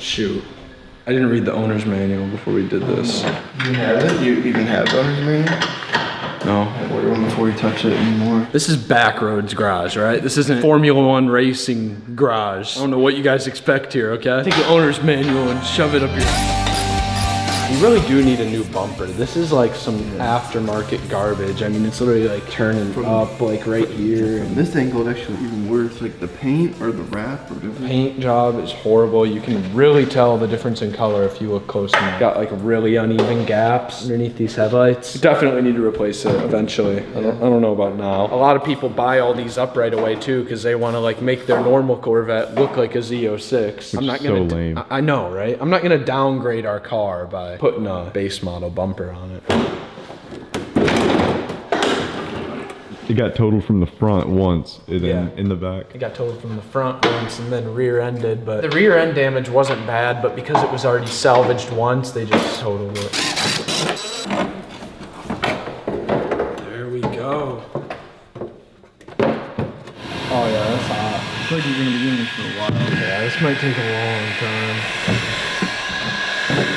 Shoot. I didn't read the owner's manual before we did this. You have it? You even have owner's manual? No. Order one before you touch it anymore. This is BackRoads garage, right? This isn't Formula One racing garage. I don't know what you guys expect here, okay? Take the owner's manual and shove it up your... You really do need a new bumper. This is like some aftermarket garbage. I mean, it's literally like turning up like right here. And this angle is actually even worse, like the paint or the wrap or whatever. Paint job is horrible. You can really tell the difference in color if you look close enough. Got like really uneven gaps underneath these headlights. You definitely need to replace it eventually. I don't know about now. A lot of people buy all these up right away too because they want to like make their normal Corvette look like a Z06. I'm not gonna. So lame. I know, right? I'm not gonna downgrade our car by putting a base model bumper on it. It got totaled from the front once, and then in the back. It got totaled from the front once and then rear-ended, but the rear end damage wasn't bad, but because it was already salvaged once, they just totaled it. There we go. Oh yeah, that's hot. I feel like you're gonna be doing this for a while. Yeah, this might take a long time.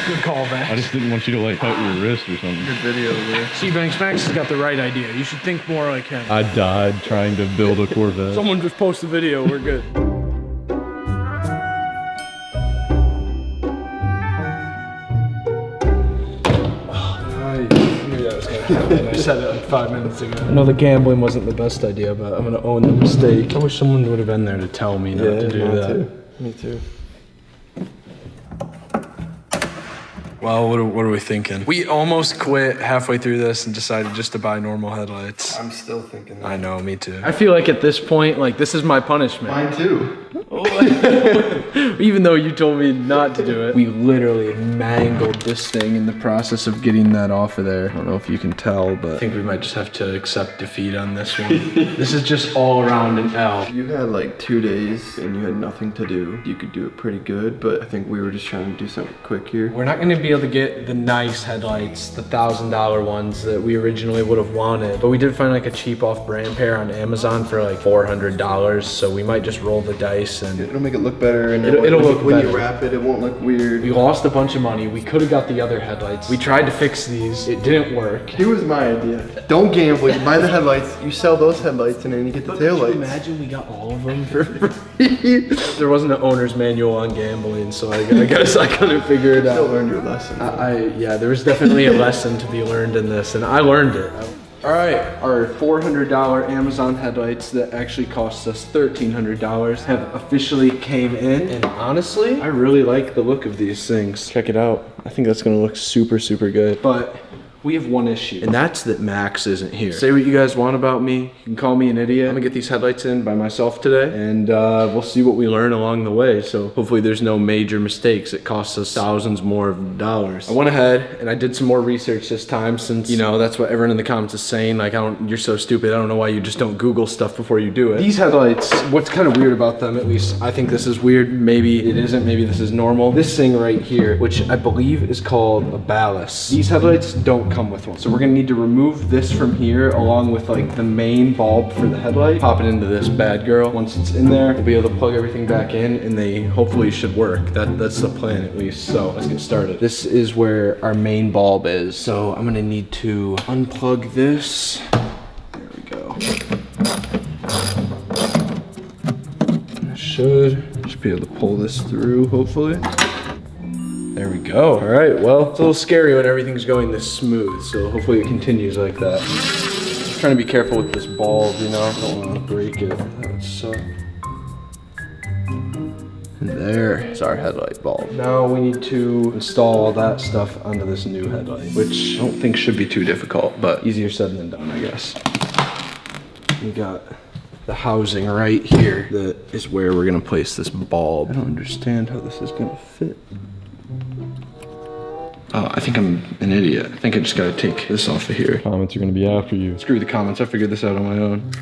Good call, Banks. I just didn't want you to like cut your wrist or something. Good video there. See, Banks has got the right idea. You should think more like him. I died trying to build a Corvette. Someone just post the video, we're good. I said it like 5 minutes ago. I know the gambling wasn't the best idea, but I'm gonna own the mistake. I wish someone would have been there to tell me not to do that. Me too. Well, what are we thinking? We almost quit halfway through this and decided just to buy normal headlights. I'm still thinking that. I know, me too. I feel like at this point, like this is my punishment. Mine too. Even though you told me not to do it. We literally mangled this thing in the process of getting that off of there. I don't know if you can tell, but I think we might just have to accept defeat on this one. This is just all around an L. If you had like 2 days and you had nothing to do, you could do it pretty good, but I think we were just trying to do something quick here. We're not gonna be able to get the nice headlights, the $1,000 ones that we originally would have wanted, but we did find like a cheap off-brand pair on Amazon for like $400, so we might just roll the dice and It'll make it look better, and it'll look when better. you wrap it, it won't look weird. We lost a bunch of money. We could have got the other headlights. We tried to fix these. It didn't work. Here was my idea. Don't gamble. You buy the headlights, you sell those headlights, and then you get the tail lights. Imagine we got all of them for free. There wasn't an owner's manual on gambling, so I guess I couldn't figure it Still out. learned your lesson. Yeah, there was definitely a lesson to be learned in this, and I learned it. All right, our $400 Amazon headlights that actually cost us $1,300 have officially came in, and honestly, I really like the look of these things. Check it out. I think that's gonna look super, super good. But we have one issue, and that's that Max isn't here. Say what you guys want about me. You can call me an idiot. I'm gonna get these headlights in by myself today, and we'll see what we learn along the way. So hopefully there's no major mistakes. It costs us thousands more of dollars. I went ahead and I did some more research this time, since, you know, that's what everyone in the comments is saying. Like, you're so stupid. I don't know why you just don't Google stuff before you do it. These headlights, what's kind of weird about them, at least I think this is weird. Maybe it isn't, maybe this is normal. This thing right here, which I believe is called a ballast. These headlights don't come with one. So we're gonna need to remove this from here along with like the main bulb for the headlight. Pop it into this bad girl. Once it's in there, we'll be able to plug everything back in, and they hopefully should work. That's the plan at least. So let's get started. This is where our main bulb is. So I'm gonna need to unplug this. There we go. I should be able to pull this through, hopefully. There we go. All right, well, it's a little scary when everything's going this smooth, so hopefully it continues like that. Just trying to be careful with this bulb, you know? Don't want to break it. That would suck. And there's our headlight bulb. Now we need to install all that stuff onto this new headlight, which I don't think should be too difficult, but easier said than done, I guess. We got the housing right here. That is where we're gonna place this bulb. I don't understand how this is gonna fit. Oh, I think I'm an idiot. I think I just gotta take this off of here. Comments are gonna be after you. Screw the comments, I figured this out on my own.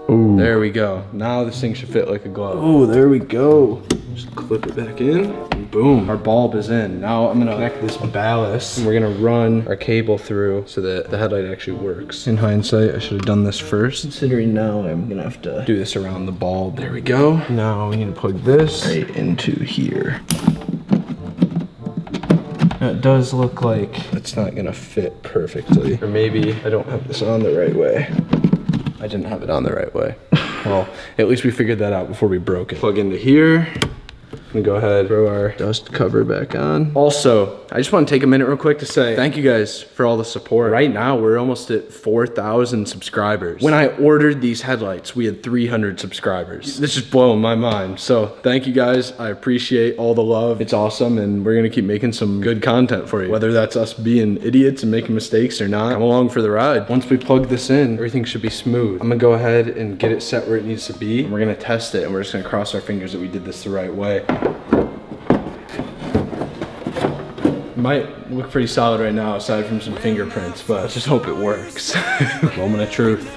Ooh. There we go. Now this thing should fit like a glove. Oh, there we go. Just clip it back in, and boom, our bulb is in. Now I'm gonna connect this ballast, and we're gonna run our cable through so that the headlight actually works. In hindsight, I should have done this first, considering now I'm gonna have to do this around the bulb. There we go. Now we need to plug this right into here. It does look like it's not gonna fit perfectly. Or maybe I don't have this on the right way. I didn't have it on the right way. Well, at least we figured that out before we broke it. Plug into here. I'm gonna go ahead, throw our dust cover back on. Also, I just want to take a minute real quick to say thank you guys for all the support. Right now, we're almost at 4,000 subscribers. When I ordered these headlights, we had 300 subscribers. This is blowing my mind. So thank you guys. I appreciate all the love. It's awesome, and we're gonna keep making some good content for you. Whether that's us being idiots and making mistakes or not, come along for the ride. Once we plug this in, everything should be smooth. I'm gonna go ahead and get it set where it needs to be. And we're gonna test it, and we're just gonna cross our fingers that we did this the right way. Might look pretty solid right now aside from some fingerprints, but let's just hope it works. Moment of truth.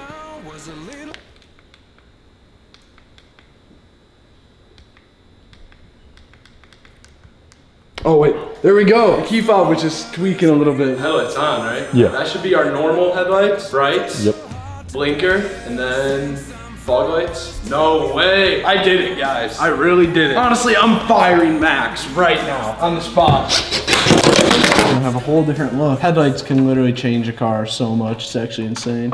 Oh wait, there we go. The key fob was just tweaking a little bit. Headlights on, right? Yeah. That should be our normal headlights, brights. Yep. Blinker, and then fog lights. No way. I did it, guys. I really did it. Honestly, I'm firing Max right now on the spot. Gonna have a whole different look. Headlights can literally change a car so much. It's actually insane.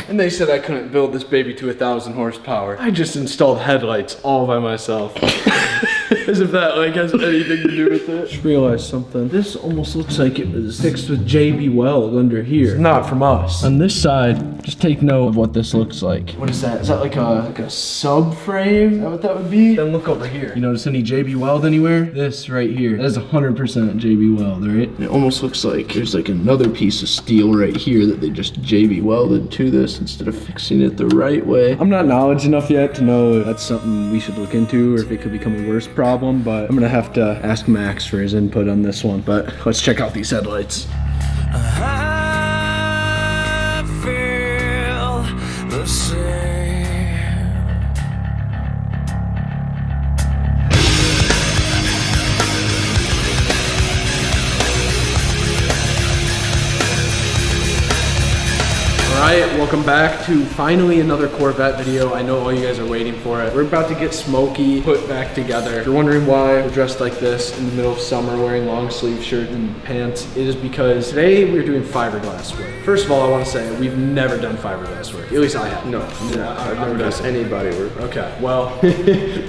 And they said I couldn't build this baby to 1,000 horsepower. I just installed headlights all by myself. As if that like has anything to do with it. Just realized something. This almost looks like it was fixed with JB Weld under here. It's not from us. On this side, just take note of what this looks like. What is that? Is that like a subframe? Is that what that would be? Then look over here. You notice any JB Weld anywhere? This right here. That is 100% JB Weld, right? And it almost looks like there's like another piece of steel right here that they just JB welded to this instead of fixing it the right way. I'm not knowledge enough yet to know if that's something we should look into or if it could become a worse problem, but I'm gonna have to ask Max for his input on this one. But let's check out these headlights. I feel the same. Alright, welcome back to finally another Corvette video. I know all you guys are waiting for it. We're about to get Smokey put back together. If you're wondering why we're dressed like this in the middle of summer wearing long sleeve shirt and pants, it is because today we're doing fiberglass work. First of all, I want to say we've never done fiberglass work. At least I have. No, I've never done any body work. Okay, well,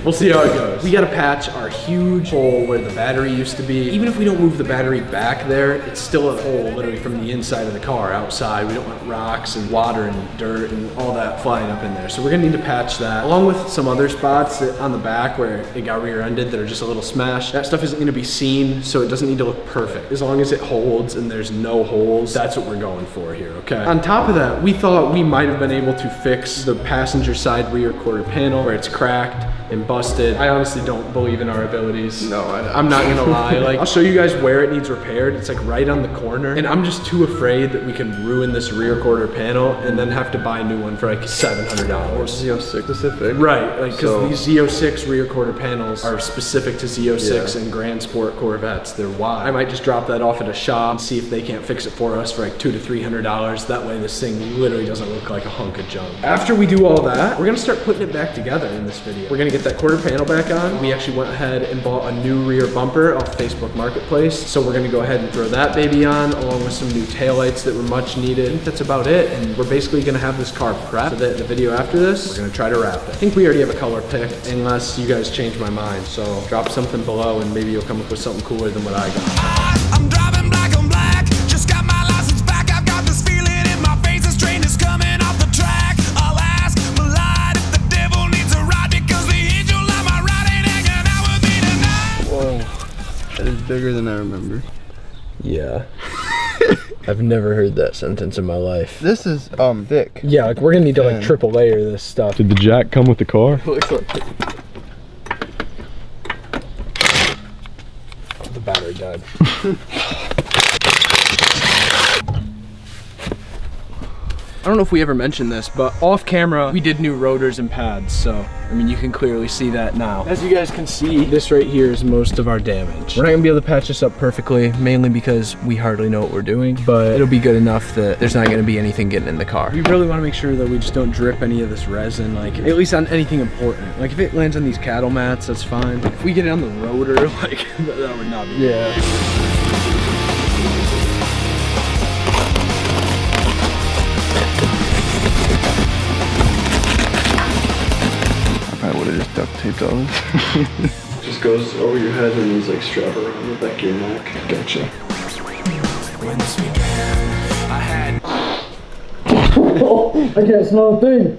we'll see how it goes. We gotta patch our huge hole where the battery used to be. Even if we don't move the battery back there, it's still a hole literally from the inside of the car outside. We don't want rocks and water and dirt and all that flying up in there. So we're gonna need to patch that along with some other spots that on the back where it got rear-ended that are just a little smashed. That stuff isn't gonna be seen, so it doesn't need to look perfect. As long as it holds and there's no holes, that's what we're going for here, okay? On top of that, we thought we might have been able to fix the passenger side rear quarter panel where it's cracked and busted. I honestly don't believe in our abilities. No, I'm not gonna lie. Like, I'll show you guys where it needs repaired. It's like right on the corner. And I'm just too afraid that we can ruin this rear quarter panel and then have to buy a new one for like $700. Or Z06 specific. Right, like, cause So- these Z06 rear quarter panels are specific to Z06 and Grand Sport Corvettes. They're wide. I might just drop that off at a shop and see if they can't fix it for us for like $200 to $300. That way this thing literally doesn't look like a hunk of junk. After we do all that, we're gonna start putting it back together in this video. We're gonna get that quarter panel back on. We actually went ahead and bought a new rear bumper off Facebook Marketplace. So we're gonna go ahead and throw that baby on along with some new taillights that were much needed. I think that's about it. And we're basically gonna have this car prepped so that the video after this, we're gonna try to wrap it. I think we already have a color picked unless you guys change my mind. So drop something below and maybe you'll come up with something cooler than what I got. I'm driving black on black. Just got my license back. I've got this feeling in my face. This train is coming off the track. I'll ask Malide if the devil needs a ride because the angel on my ride ain't hanging out with me tonight. Whoa, that is bigger than I remember. Yeah. I've never heard that sentence in my life. This is thick. Yeah, like we're gonna need to like triple layer this stuff. Did the jack come with the car? The battery died. I don't know if we ever mentioned this, but off camera, we did new rotors and pads, so, I mean, you can clearly see that now. As you guys can see, this right here is most of our damage. We're not gonna be able to patch this up perfectly, mainly because we hardly know what we're doing, but it'll be good enough that there's not gonna be anything getting in the car. We really wanna make sure that we just don't drip any of this resin, like, at least on anything important. Like, if it lands on these cattle mats, that's fine. If we get it on the rotor, like, that would not be good. Yeah. probably just duct taped all this. Just goes over your head and these like strap around the back of your neck. Gotcha. When this began, I had I can't smell a thing.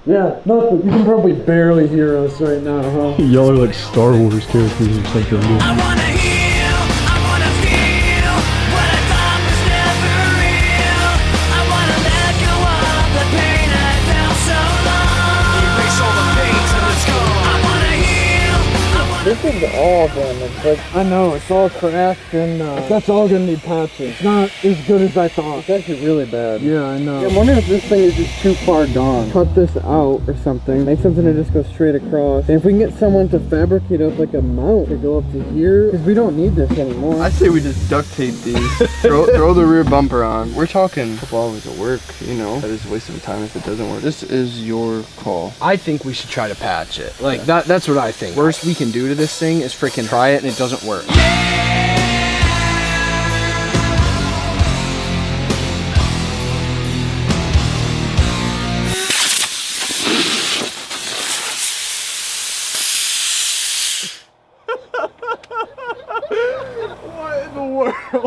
Yeah, nothing. You can probably barely hear us right now, huh? Y'all are like Star Wars characters or something. Dude. I wanna heal, I wanna feel what I thought was never real. I wanna let go of the pain I felt so long. Erase all the pains in the skull. I wanna heal, I wanna This is all damaged. Like, I know, it's all cracked and that's all gonna need patching. It's not as good as I thought. It's actually really bad. Yeah, I know. Yeah, I'm wondering if this thing is just too far gone. Cut this out or something. Make something to just go straight across. And if we can get someone to fabricate up like a mount to go up to here, because we don't need this anymore. I say we just duct tape these. throw the rear bumper on. We're talking a couple hours of work, you know. That is a waste of time if it doesn't work. This is your call. I think we should try to patch it. Like, that's what I think. Worst we can do to this thing is freaking try it and it doesn't work.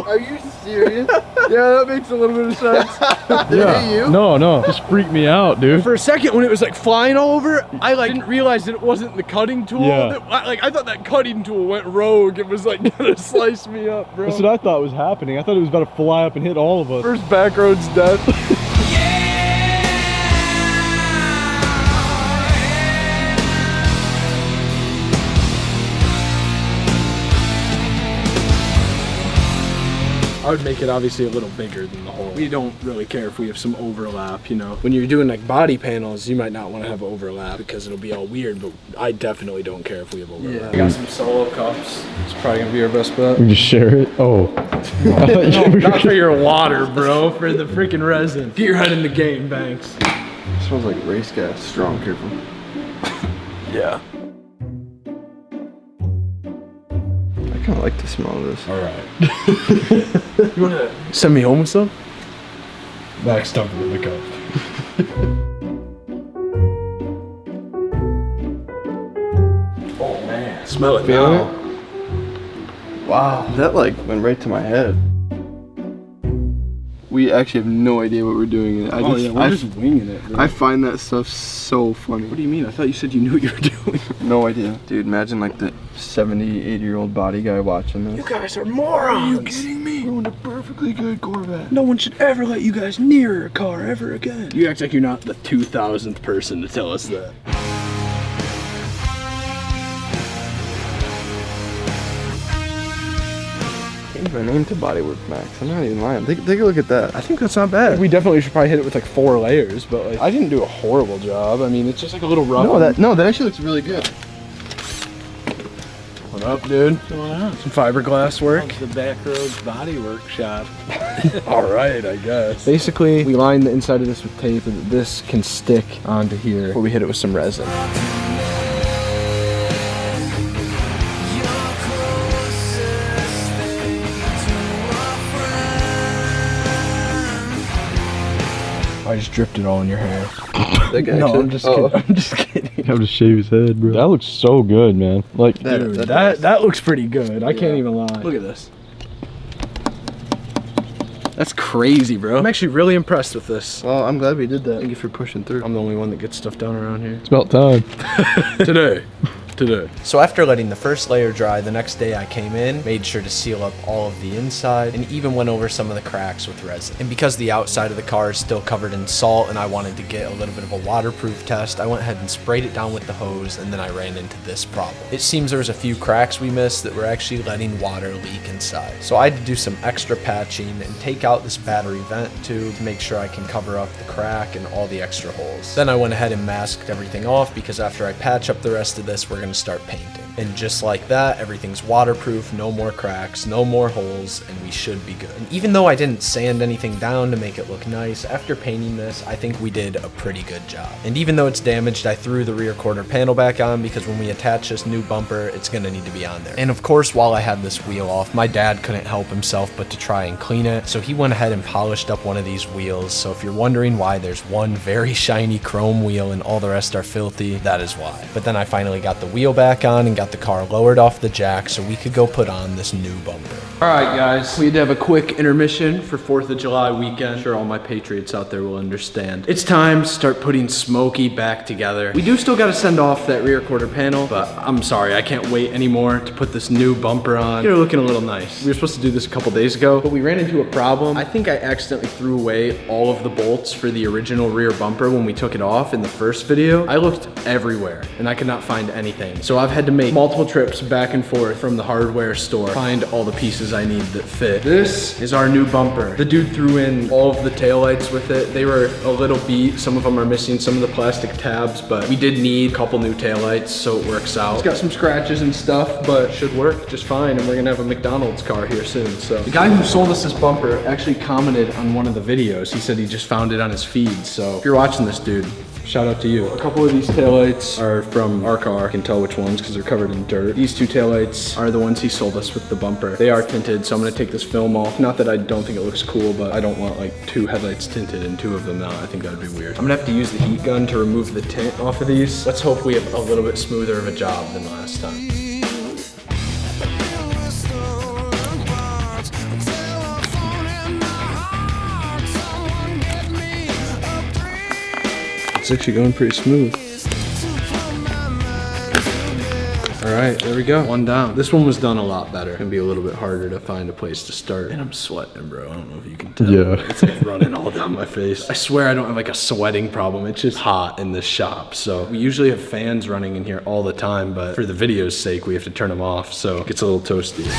Are you serious? Yeah, that makes a little bit of sense. Did it hit you? No, just freaked me out, dude. For a second when it was like flying all over, I like didn't realize that it wasn't the cutting tool. Yeah. I thought that cutting tool went rogue. It was like gonna slice me up, bro. That's what I thought was happening. I thought it was about to fly up and hit all of us. First BackRoads death. I would make it obviously a little bigger than the hole. We don't really care if we have some overlap, you know. When you're doing like body panels, you might not want to have overlap because it'll be all weird, but I definitely don't care if we have overlap. Yeah. I got some solo cups. It's probably gonna be our best bet. We just share it? Oh. No, not for your water, bro, for the freaking resin. Get your head in the game, Banks. It smells like race gas. Strong, careful. Yeah. I kind of like the smell of this. All right. You wanna send me home with some? Max dumping in the cup. Oh man. Smell it Feel now. it? Wow, that like went right to my head. We actually have no idea what we're doing. We're just winging it, bro. I find that stuff so funny. What do you mean? I thought you said you knew what you were doing. No idea. Dude, imagine like the 70, 80-year-old body guy watching this. You guys are morons. Are you kidding me? Ruined a perfectly good Corvette. No one should ever let you guys near a car ever again. You act like you're not the 2000th person to tell us that. Change my name to Bodywork Max. I'm not even lying. Take a look at that. I think that's not bad. We definitely should probably hit it with like 4 layers, but like I didn't do a horrible job. I mean, it's just like a little rough. No, that actually looks really good. What up, dude? What's going on? Some fiberglass work. It's the BackRoads Body Workshop. All right, I guess. Basically, we line the inside of this with tape so that this can stick onto here before we hit it with some resin. I just dripped it all in your hair. No, I'm just kidding. I'm just kidding. You have to shave his head, bro. That looks so good, man. Like, Dude, that looks pretty good. I can't even lie. Look at this. That's crazy, bro. I'm actually really impressed with this. Well, I'm glad we did that. Thank you for pushing through. I'm the only one that gets stuff done around here. it's about time. Today. So after letting the first layer dry, the next day I came in, made sure to seal up all of the inside, and even went over some of the cracks with resin. And because the outside of the car is still covered in salt and I wanted to get a little bit of a waterproof test, I went ahead and sprayed it down with the hose, and then I ran into this problem. It seems there was a few cracks we missed that were actually letting water leak inside. So I had to do some extra patching and take out this battery vent tube to make sure I can cover up the crack and all the extra holes. Then I went ahead and masked everything off because after I patch up the rest of this, we're going to start painting. And just like that, everything's waterproof, no more cracks, no more holes, and we should be good. And even though I didn't sand anything down to make it look nice, after painting this, I think we did a pretty good job. And even though it's damaged, I threw the rear quarter panel back on because when we attach this new bumper, it's gonna need to be on there. And of course, while I had this wheel off, my dad couldn't help himself but to try and clean it, so he went ahead and polished up one of these wheels. So if you're wondering why there's one very shiny chrome wheel and all the rest are filthy, that is why. But then I finally got the wheel back on and got the car lowered off the jack so we could go put on this new bumper. All right, guys, we had to have a quick intermission for 4th of July weekend. I'm sure all my patriots out there will understand. It's time to start putting Smokey back together. We do still got to send off that rear quarter panel, but I'm sorry, I can't wait anymore to put this new bumper on. You're looking a little nice. We were supposed to do this a couple days ago, but we ran into a problem. I think I accidentally threw away all of the bolts for the original rear bumper when we took it off in the first video. I looked everywhere and I could not find anything. So I've had to make multiple trips back and forth from the hardware store, find all the pieces I need that fit. This is our new bumper. The dude threw in all of the taillights with it. They were a little beat. Some of them are missing some of the plastic tabs, but we did need a couple new taillights, so it works out. It's got some scratches and stuff, but should work just fine, and we're gonna have a McDonald's car here soon. So the guy who sold us this bumper actually commented on one of the videos. He said he just found it on his feed, so if you're watching this, dude, shout out to you. A couple of these taillights are from our car. I can tell which ones because they're covered in dirt. These two taillights are the ones he sold us with the bumper. They are tinted, so I'm gonna take this film off. Not that I don't think it looks cool, but I don't want like 2 headlights tinted and 2 of them not. I think that would be weird. I'm gonna have to use the heat gun to remove the tint off of these. Let's hope we have a little bit smoother of a job than last time. It's actually going pretty smooth. All right, there we go. One down. This one was done a lot better. It's gonna be a little bit harder to find a place to start. And I'm sweating, bro. I don't know if you can tell. Yeah. It's like running all down my face. I swear I don't have like a sweating problem. It's just hot in this shop. So we usually have fans running in here all the time, but for the video's sake, we have to turn them off. So it gets a little toasty.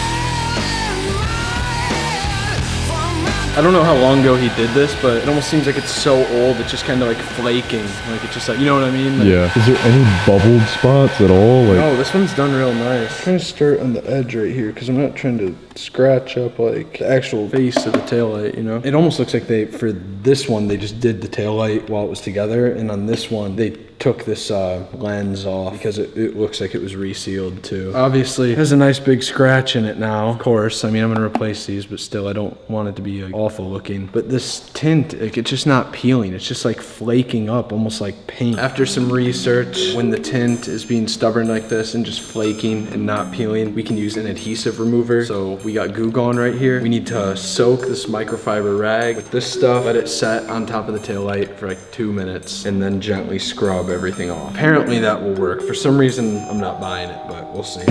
I don't know how long ago he did this, but it almost seems like it's so old, it's just kind of like flaking. Like it's just like, you know what I mean? Like, Yeah. Is there any bubbled spots at all? Like, no, this one's done real nice. I'm trying to start on the edge right here because I'm not trying to scratch up like the actual face of the taillight, you know? It almost looks like for this one, they just did the taillight while it was together. And on this one, they took this lens off because it looks like it was resealed too. Obviously, it has a nice big scratch in it now. Of course, I mean, I'm gonna replace these, but still, I don't want it to be like, awful looking. But this tint, like, it's just not peeling. It's just like flaking up, almost like paint. After some research, when the tint is being stubborn like this and just flaking and not peeling, we can use an adhesive remover. So we got goo going right here. We need to soak this microfiber rag with this stuff, let it set on top of the taillight for like 2 minutes, and then gently scrub everything off. Apparently that will work. For some reason, I'm not buying it, but we'll see.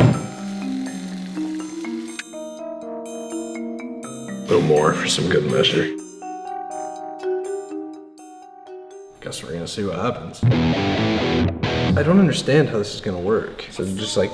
A little more for some good measure. Guess we're gonna see what happens. I don't understand how this is gonna work. So just like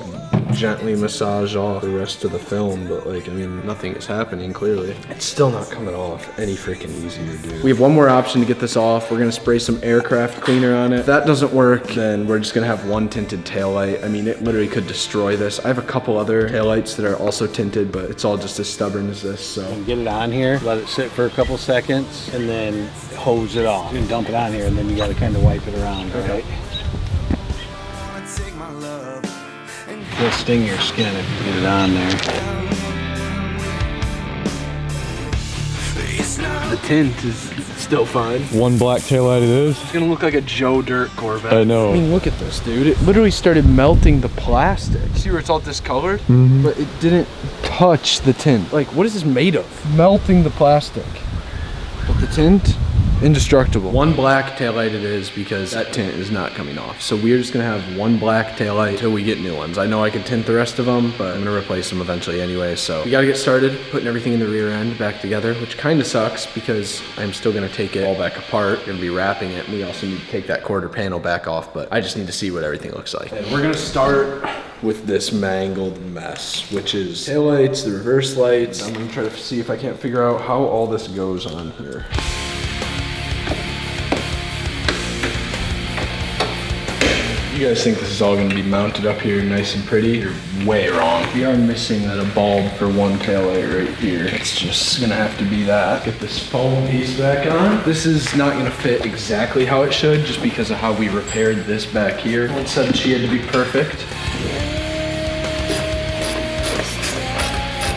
gently massage off the rest of the film, but like, I mean, nothing is happening clearly. It's still not coming off any freaking easier, dude. We have one more option to get this off. We're gonna spray some aircraft cleaner on it. If that doesn't work, then we're just gonna have one tinted taillight. I mean, it literally could destroy this. I have a couple other taillights that are also tinted, but it's all just as stubborn as this, so. Get it on here, let it sit for a couple seconds, and then hose it off. You can dump it on here, and then you gotta kind of wipe it around, right? It'll sting your skin if you get it on there. The tint is still fine. one black taillight it is. It's gonna look like a Joe Dirt Corvette. I know. I mean, look at this, dude. It literally started melting the plastic. See where it's all discolored? Mm-hmm. But it didn't touch the tint. Like, what is this made of? Melting the plastic. But the tint, indestructible. One black taillight it is because that tint is not coming off. So we're just gonna have one black taillight until we get new ones. I know I can tint the rest of them, but I'm gonna replace them eventually anyway. So we gotta get started putting everything in the rear end back together, which kind of sucks because I'm still gonna take it all back apart. Gonna be wrapping it. And we also need to take that quarter panel back off, but I just need to see what everything looks like. And we're gonna start with this mangled mess, which is taillights, the reverse lights. I'm gonna try to see if I can't figure out how all this goes on here. You guys think this is all gonna be mounted up here nice and pretty? You're way wrong. We are missing a bulb for one taillight right here. It's just gonna have to be that. Get this foam piece back on. This is not gonna fit exactly how it should just because of how we repaired this back here. One said she had to be perfect.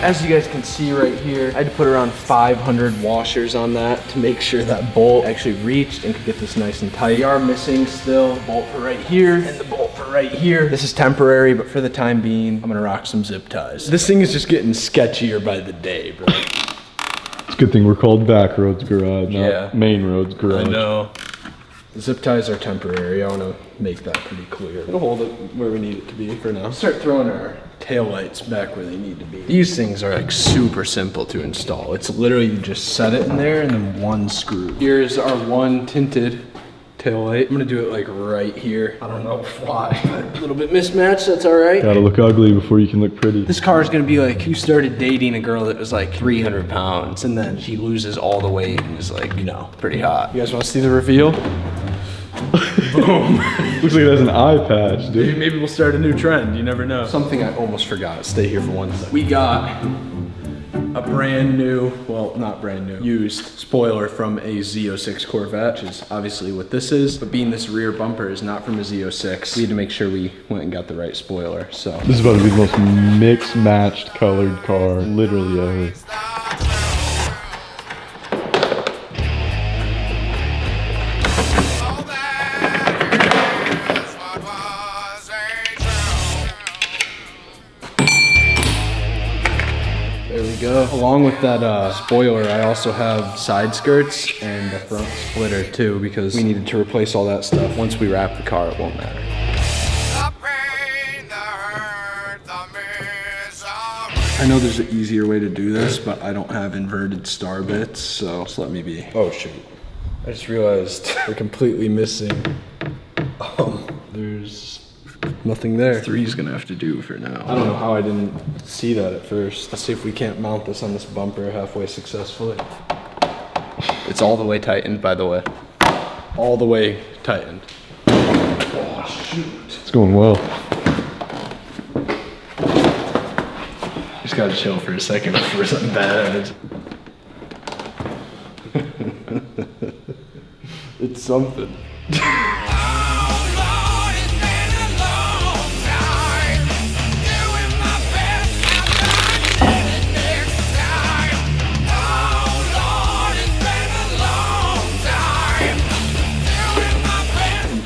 As you guys can see right here, I had to put around 500 washers on that to make sure that bolt actually reached and could get this nice and tight. We are missing still the bolt for right here and the bolt for right here. This is temporary, but for the time being, I'm gonna rock some zip ties. This thing is just getting sketchier by the day, bro. It's a good thing we're called BackRoads Garage, not Main Roads Garage. I know. Zip ties are temporary. I want to make that pretty clear. We'll hold it where we need it to be for now. Start throwing our tail lights back where they need to be. These things are like super simple to install. It's literally you just set it in there and then one screw. Here's our one tinted tail light. I'm gonna do it like right here. I don't know why, but a little bit mismatched, that's all right. Gotta look ugly before you can look pretty. This car is gonna be like you started dating a girl that was like 300 pounds and then she loses all the weight and is like, you know, pretty hot. You guys wanna see the reveal? Boom. Looks like it has an eye patch, dude. Maybe we'll start a new trend, you never know. Something I almost forgot, stay here for 1 second. We got a brand new, well, not brand new, used spoiler from a Z06 Corvette, which is obviously what this is, but being this rear bumper is not from a Z06, we had to make sure we went and got the right spoiler, so. This is about to be the most mixed matched colored car literally ever. Go. Along with that spoiler, I also have side skirts and a front splitter too because we needed to replace all that stuff. Once we wrap the car, it won't matter. I know there's an easier way to do this, but I don't have inverted star bits, so just let me be. Oh shoot. I just realized we're completely missing. There's nothing there. 3's gonna have to do for now. I don't know how I didn't see that at first. Let's see if we can't mount this on this bumper halfway successfully. It's all the way tightened, by the way. All the way tightened. Oh, shoot. It's going well. Just gotta chill for a second before something bad happens. It's something.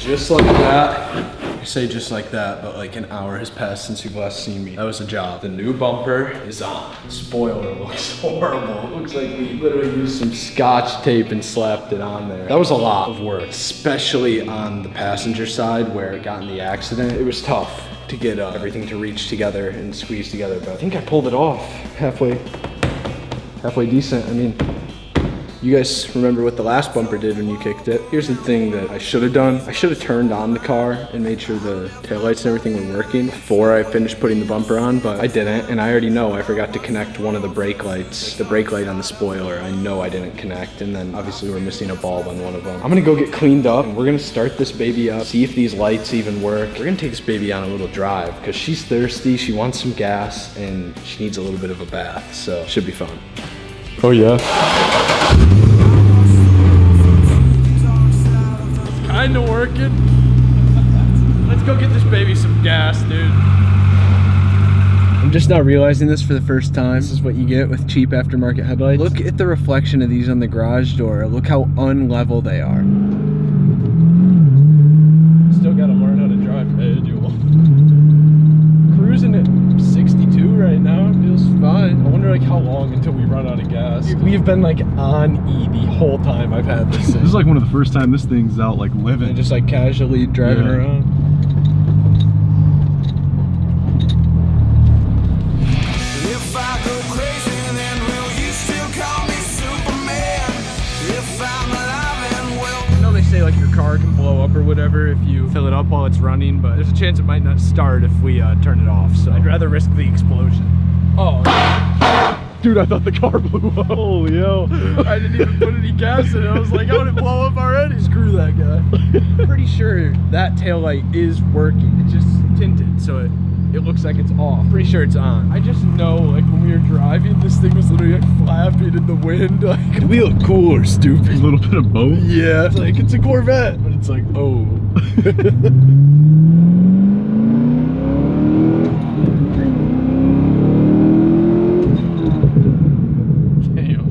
Just like that, I say just like that, but like an hour has passed since you've last seen me. That was a job. The new bumper is on. Spoiler looks horrible. It looks like we literally used some scotch tape and slapped it on there. That was a lot of work, especially on the passenger side where it got in the accident. It was tough to get everything to reach together and squeeze together, but I think I pulled it off halfway decent. I mean, you guys remember what the last bumper did when you kicked it. Here's the thing that I should have done. I should have turned on the car and made sure the taillights and everything were working before I finished putting the bumper on, but I didn't, and I already know I forgot to connect one of the brake lights. The brake light on the spoiler, I know I didn't connect, and then obviously we're missing a bulb on one of them. I'm gonna go get cleaned up, and we're gonna start this baby up, see if these lights even work. We're gonna take this baby on a little drive, because she's thirsty, she wants some gas, and she needs a little bit of a bath, so it should be fun. Oh yeah. Kinda working. Let's go get this baby some gas, dude. I'm just now realizing this for the first time. This is what you get with cheap aftermarket headlights. Look at the reflection of these on the garage door. Look how unlevel they are. Still gotta learn how to drive manual. Cruising at 62 right now, it feels fine. I wonder like how long until we run out of gas. We've been like on E the whole time I've had this thing. This is like one of the first time this thing's out like living. And just like casually driving around. If I go crazy, then will you still call me Superman? If I'm alive and well. I know they say like your car can blow up or whatever if you fill it up while it's running, but there's a chance it might not start if we turn it off, so I'd rather risk the explosion. Oh. Dude, I thought the car blew up. Holy hell. I didn't even put any gas in it. I was like, how did it blow up already? Screw that guy. Pretty sure that taillight is working. It's just tinted, so it looks like it's off. Pretty sure it's on. I just know, like, when we were driving, this thing was literally like flapping in the wind. Like, do we look cool or stupid? A little bit of both. Yeah. It's like, it's a Corvette, but it's like, oh.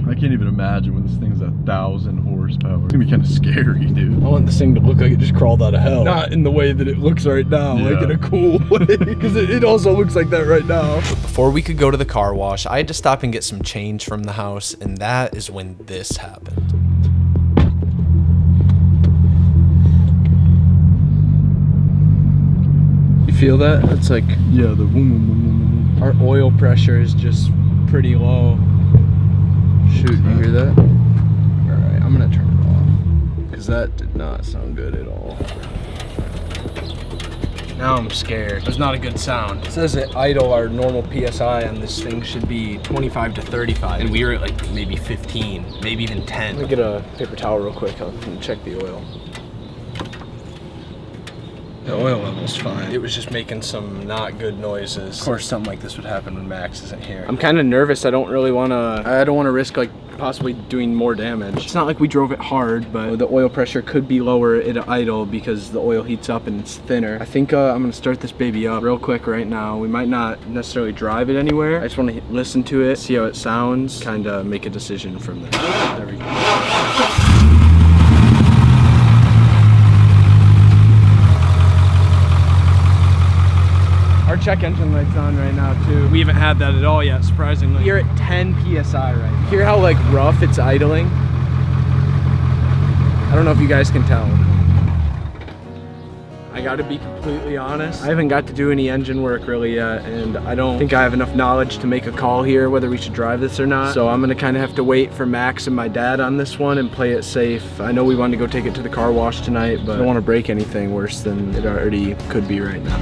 I can't even imagine when this thing's 1,000 horsepower. It's gonna be kind of scary, dude. I want this thing to look like it just crawled out of hell. Not in the way that it looks right now, like in a cool way, because it also looks like that right now. Before we could go to the car wash, I had to stop and get some change from the house, and that is when this happened. You feel that? It's like, yeah, the boom. Our oil pressure is just pretty low. Shoot, you hear that? Alright, I'm gonna turn it off, because that did not sound good at all. Now I'm scared. There's not a good sound. It says that idle, our normal PSI on this thing should be 25 to 35, and we were at like maybe 15, maybe even 10. Let me get a paper towel real quick and check the oil. The oil level's fine. It was just making some not good noises. Of course, something like this would happen when Max isn't here. I'm kind of nervous. I don't want to risk like possibly doing more damage. It's not like we drove it hard, but the oil pressure could be lower at idle because the oil heats up and it's thinner. I think I'm gonna start this baby up real quick right now. We might not necessarily drive it anywhere. I just want to listen to it, see how it sounds, kind of make a decision from there. There we go. Our check engine light's on right now too. We haven't had that at all yet, surprisingly. You're at 10 PSI right now. Hear how like rough it's idling? I don't know if you guys can tell. I gotta be completely honest. I haven't got to do any engine work really yet, and I don't think I have enough knowledge to make a call here whether we should drive this or not. So I'm gonna kind of have to wait for Max and my dad on this one and play it safe. I know we wanted to go take it to the car wash tonight, but I don't want to break anything worse than it already could be right now.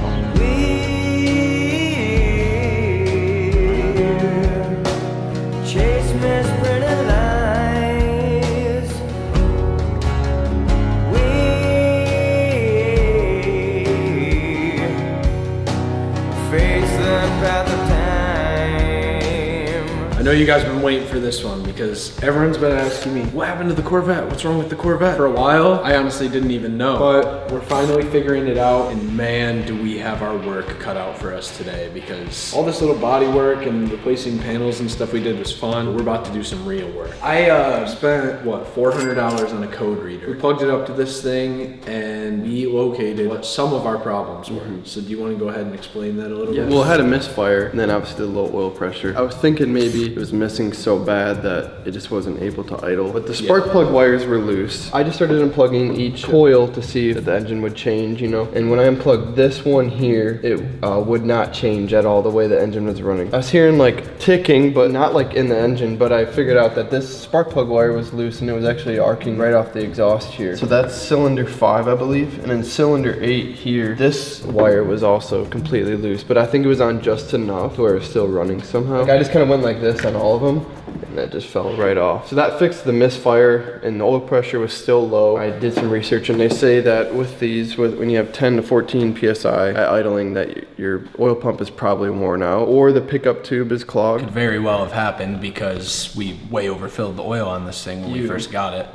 I know you guys have been waiting for this one because everyone's been asking me, what happened to the Corvette? What's wrong with the Corvette? For a while, I honestly didn't even know. But we're finally figuring it out, and man, do we have our work cut out for us today, because all this little body work and replacing panels and stuff we did was fun. We're about to do some real work. I spent, what, $400 on a code reader. We plugged it up to this thing, and we located what some of our problems were. So do you want to go ahead and explain that a little bit? Well, it had a misfire, and then obviously the low oil pressure. I was thinking maybe it was missing so bad that it just wasn't able to idle. But the spark plug wires were loose. I just started unplugging each coil to see if the engine would change, you know. And when I unplugged this one here, it would not change at all the way the engine was running. I was hearing like ticking, but not like in the engine, but I figured out that this spark plug wire was loose and it was actually arcing right off the exhaust here. So that's cylinder 5, I believe. And then cylinder 8 here, this wire was also completely loose, but I think it was on just enough to where it was still running somehow. Like I just kind of went like this on all of them, and that just fell right off. So that fixed the misfire, and the oil pressure was still low. I did some research, and they say that with these, when you have 10 to 14 PSI at idling, that your oil pump is probably worn out, or the pickup tube is clogged. Could very well have happened because we way overfilled the oil on this thing when we first got it.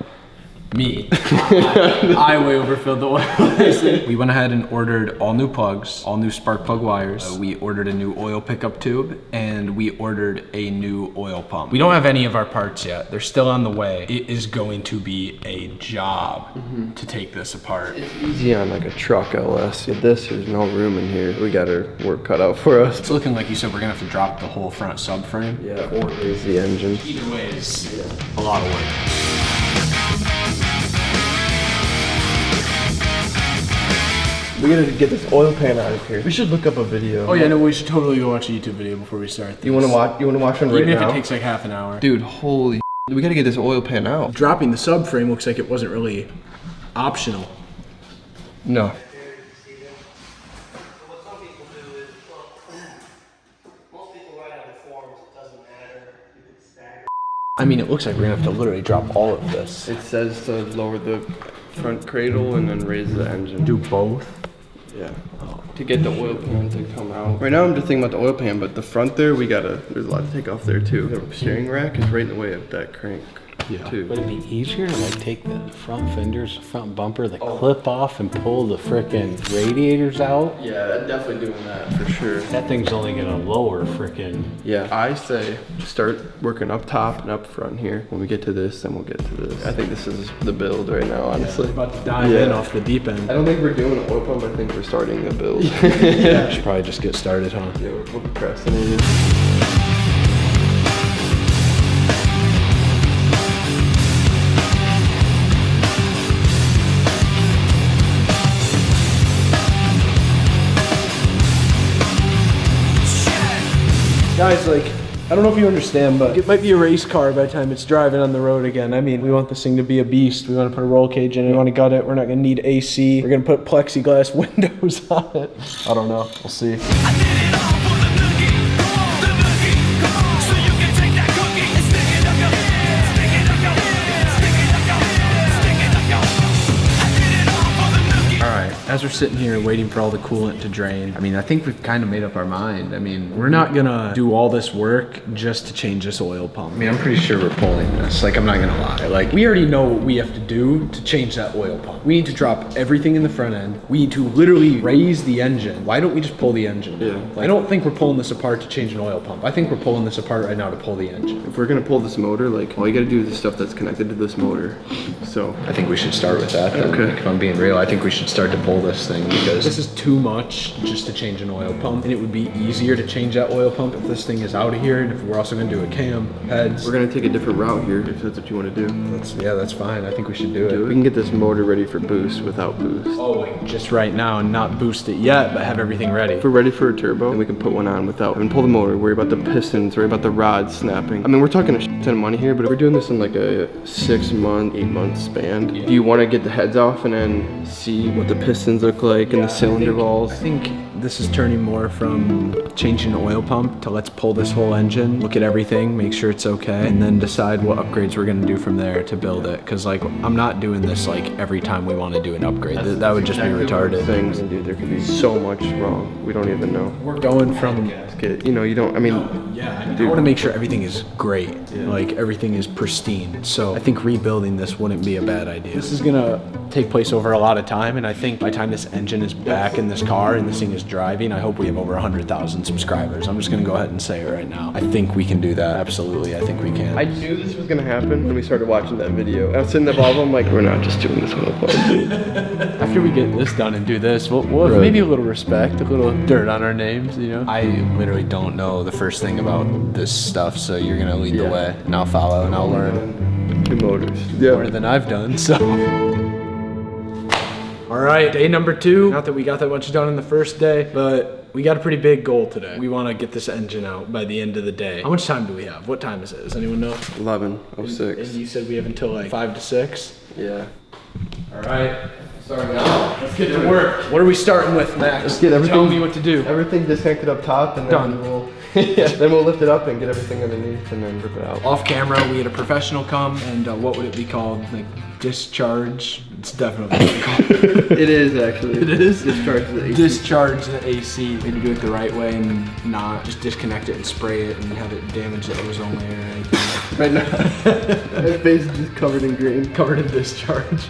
Me. I way overfilled the oil. We went ahead and ordered all new plugs, all new spark plug wires. We ordered a new oil pickup tube, and we ordered a new oil pump. We don't have any of our parts yet. They're still on the way. It is going to be a job to take this apart. It's easy on like a truck LS. With this, there's no room in here. We got our work cut out for us. It's looking like you said we're gonna have to drop the whole front subframe. Yeah, or raise the engine. Either way is a lot of work. We gotta get this oil pan out of here. We should look up a video. Oh yeah, no, we should totally go watch a YouTube video before we start this. You wanna watch one right now? Even if it takes like half an hour. Dude, holy we gotta get this oil pan out. Dropping the subframe looks like it wasn't really optional. No. I mean, it looks like we're gonna have to literally drop all of this. It says to lower the front cradle and then raise the engine. Do both? Yeah. To get the oil pan to come out. Right now I'm just thinking about the oil pan, but the front there, there's a lot to take off there too. The steering rack is right in the way of that crank. Yeah. Too. Would it be easier to like take the front fenders, front bumper, the clip off and pull the frickin' radiators out? Yeah, definitely doing that for sure. That thing's only gonna lower frickin'. Yeah, I say start working up top and up front here. When we get to this, then we'll get to this. I think this is the build right now, honestly. About to dive in off the deep end. I don't think we're doing an oil pump, I think we're starting the build. Yeah. Should probably just get started, huh? Yeah, we're procrastinating. Guys, like, I don't know if you understand, but it might be a race car by the time it's driving on the road again. I mean, we want this thing to be a beast. We want to put a roll cage in it. We want to gut it. We're not going to need AC. We're going to put plexiglass windows on it. I don't know. We'll see. As we're sitting here waiting for all the coolant to drain, I mean, I think we've kind of made up our mind. I mean, we're not gonna do all this work just to change this oil pump. I mean, I'm pretty sure we're pulling this. Like, I'm not gonna lie. Like, we already know what we have to do to change that oil pump. We need to drop everything in the front end. We need to literally raise the engine. Why don't we just pull the engine? Yeah. Like, I don't think we're pulling this apart to change an oil pump. I think we're pulling this apart right now to pull the engine. If we're gonna pull this motor, like, all you gotta do is the stuff that's connected to this motor. So I think we should start with that then. Okay. Like, if I'm being real, I think we should start to pull this thing because this is too much just to change an oil pump, and it would be easier to change that oil pump if this thing is out of here, and if we're also gonna do a cam, heads. we're gonna take a different route here if that's what you want to do. That's fine. I think we should do it. We can get this motor ready for boost without boost. Oh, like just right now and not boost it yet, but have everything ready. If we're ready for a turbo, then we can put one on without and pull the motor, worry about the pistons, worry about the rods snapping. I mean, we're talking a shit ton of money here, but if we're doing this in like a 6-month, 8-month span, do you want to get the heads off and then see what the pistons look like and the cylinder balls? I think this is turning more from changing the oil pump to let's pull this whole engine, look at everything, make sure it's okay, and then decide what upgrades we're gonna do from there to build it. Cause like, I'm not doing this like every time we wanna do an upgrade. That would just be retarded. Things, and dude, there could be so much wrong. We don't even know. We're going from, You know, you don't, I mean, I wanna make sure everything is great. Like everything is pristine. So I think rebuilding this wouldn't be a bad idea. This is gonna take place over a lot of time, and I think by the time this engine is back in this car and this thing is driving, I hope we have over 100,000 subscribers. I'm just gonna go ahead and say it right now. I think we can do that. Absolutely, I think we can. I knew this was gonna happen when we started watching that video. I was sitting in the Volvo, I'm like, we're not just doing this oil pump. After we get this done and do this, we'll have maybe a little respect, a little dirt on our names, you know? I literally don't know the first thing about this stuff, so you're gonna lead the way, and I'll follow, and I'll learn Two motors. more than I've done, so. All right, day number 2. Not that we got that much done in the first day, but we got a pretty big goal today. We want to get this engine out by the end of the day. How much time do we have? What time is it? Does anyone know? 11:06. And you said we have until like 5 to 6? Yeah. All right, starting now. Let's get to work. What are we starting with, Max? Let's get everything. Tell me what to do. Everything disconnected up top, and then Done. we'll then we'll lift it up and get everything underneath, and then rip it out. Off camera, we had a professional come, and what would it be called? Like discharge? It's definitely what it's called. It is actually. It is? Discharge the AC. Discharge the AC. Maybe do it the right way and not just disconnect it and spray it and have it damage the ozone layer or anything. Right now, my face is just covered in green. Covered in discharge.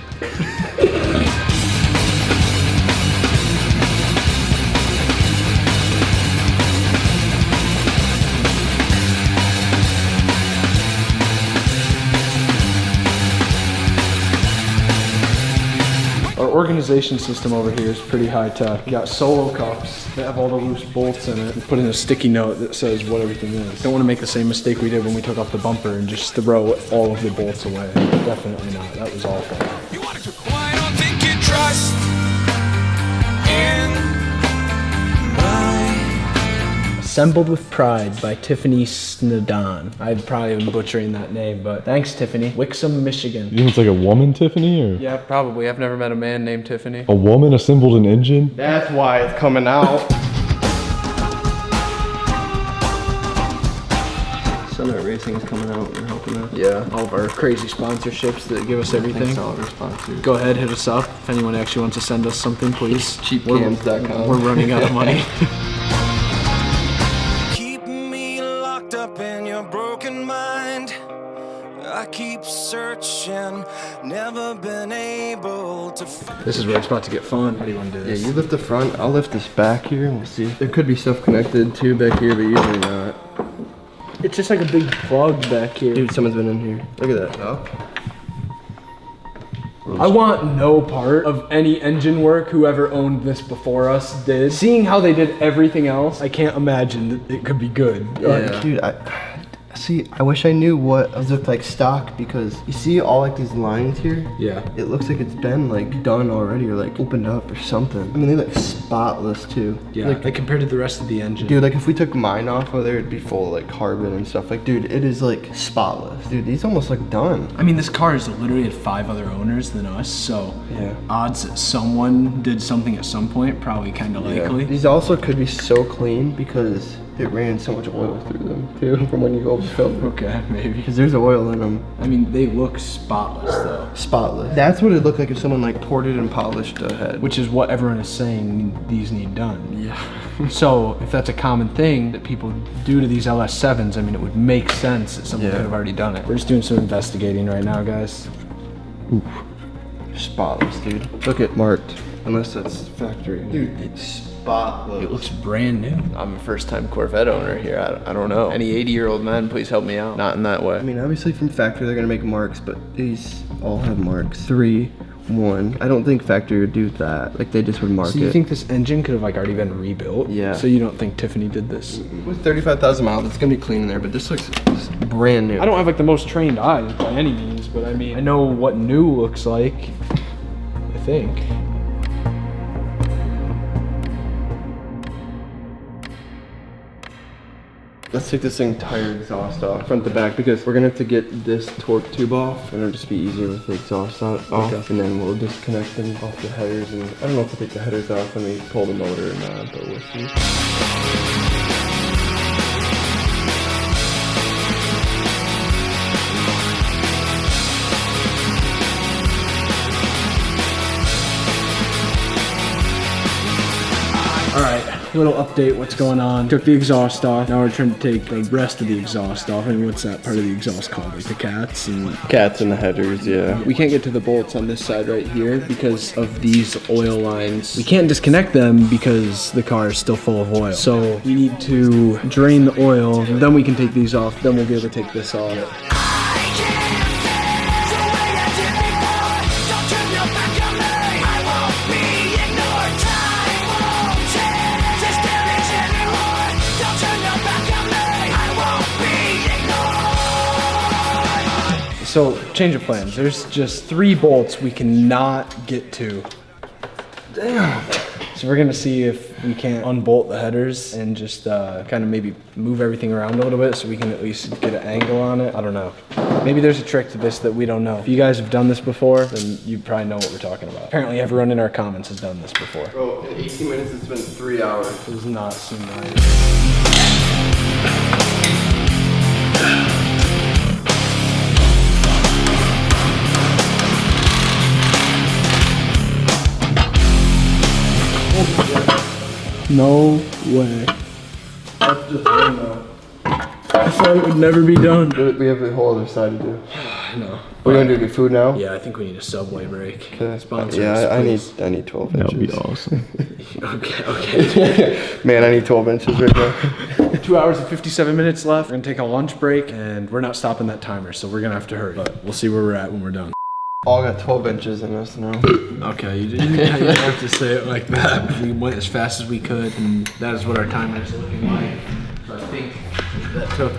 Our organization system over here is pretty high tech. We got solo cups that have all the loose bolts in it. We put in a sticky note that says what everything is. Don't want to make the same mistake we did when we took off the bumper and just throw all of the bolts away. Definitely not. That was awful. Why don't think you trust in Assembled with Pride by Tiffany Snedon. I'd probably been butchering that name, but thanks, Tiffany. Wixom, Michigan. You think it's like a woman, Tiffany, or Yeah, probably. I've never met a man named Tiffany. a woman assembled an engine? That's why it's coming out. Summit Racing is coming out and helping us. Yeah, all of our crazy sponsorships that give us everything. Thanks to all of our sponsors. Go ahead, hit us up. If anyone actually wants to send us something, please. Cheapcams.com. We're running out of money. Keep me locked up in your broken mind. I keep searching, never been able to This is where it's about to get fun. How do you want to do Yeah, this? you lift the front, I'll lift this back here and we'll see. There could be stuff connected too back here, but usually not. It's just like a big plug back here. Dude, someone's been in here. Look at that. Oh. I want no part of any engine work whoever owned this before us did. Seeing how they did everything else, I can't imagine that it could be good. Yeah. Dude, I wish I knew what it looked like stock, because you see all like these lines here? Yeah. It looks like it's been like done already or like opened up or something. I mean, they look spotless too. Yeah, like compared to the rest of the engine. Dude, like if we took mine off of there, it'd be full of like carbon and stuff. Like, dude, it is like spotless. Dude, these almost look done. I mean, this car has literally had 5 other owners than us, so Yeah. odds that someone did something at some point, probably kind of likely. These also could be so clean because it ran so much oil through them too from when you go film. Okay, maybe. Because there's oil in them. I mean, they look spotless though. Spotless. That's what it looked like if someone like poured it and polished a head. Which is what everyone is saying these need done. Yeah. So if that's a common thing that people do to these LS7s, I mean, it would make sense that someone Yeah. could have already done it. We're just doing some investigating right now, guys. Spotless, dude. Look at marked. Unless that's factory. Dude, it's spotless. It looks brand new. I'm a first-time Corvette owner here. I don't know. Any 80-year-old man, please help me out. Not in that way. I mean, obviously from factory they're gonna make marks, but these all have marks. 3, 1. I don't think factory would do that. Like they just would mark So you it. think this engine could have like already been rebuilt? Yeah. So you don't think Tiffany did this? With 35,000 miles, it's gonna be clean in there, but this looks brand new. I don't have like the most trained eyes by any means, but I mean, I know what new looks like, I think. Let's take this entire exhaust off, front to back, because we're gonna have to get this torque tube off, and it'll just be easier with the exhaust off. And then we'll disconnect them off the headers, and I don't know if we'll take the headers off when we pull the motor or not, but we'll see. Alright, little update, what's going on. Took the exhaust off, now we're trying to take the rest of the exhaust off. I mean, what's that part of the exhaust called? Like the cats and... Cats and the headers, yeah. We can't get to the bolts on this side right here because of these oil lines. We can't disconnect them because the car is still full of oil. So we need to drain the oil, then we can take these off, then we'll be able to take this off. So, change of plans. There's just 3 bolts we cannot get to. Damn. So we're gonna see if we can't unbolt the headers and just kind of maybe move everything around a little bit so we can at least get an angle on it. I don't know. Maybe there's a trick to this that we don't know. If you guys have done this before, then you probably know what we're talking about. Apparently everyone in our comments has done this before. Bro, in 18 minutes it's been 3 hours. It does not seem right. No way. That's just one though. I thought it would never be done. We have a whole other side to do. I know. We're gonna do the food now? Yeah, I think we need a Subway break. Okay. Sponsor Yeah, us, I need 12 That inches. would be awesome. Okay. Man, I need 12 inches right now. 2 hours and 57 minutes left. We're gonna take a lunch break and we're not stopping that timer, so we're gonna have to hurry. But we'll see where we're at when we're done. All got 12 inches in us now. Okay, you didn't have to say it like that. We went as fast as we could, and that is what our timer is looking like. So I think that took,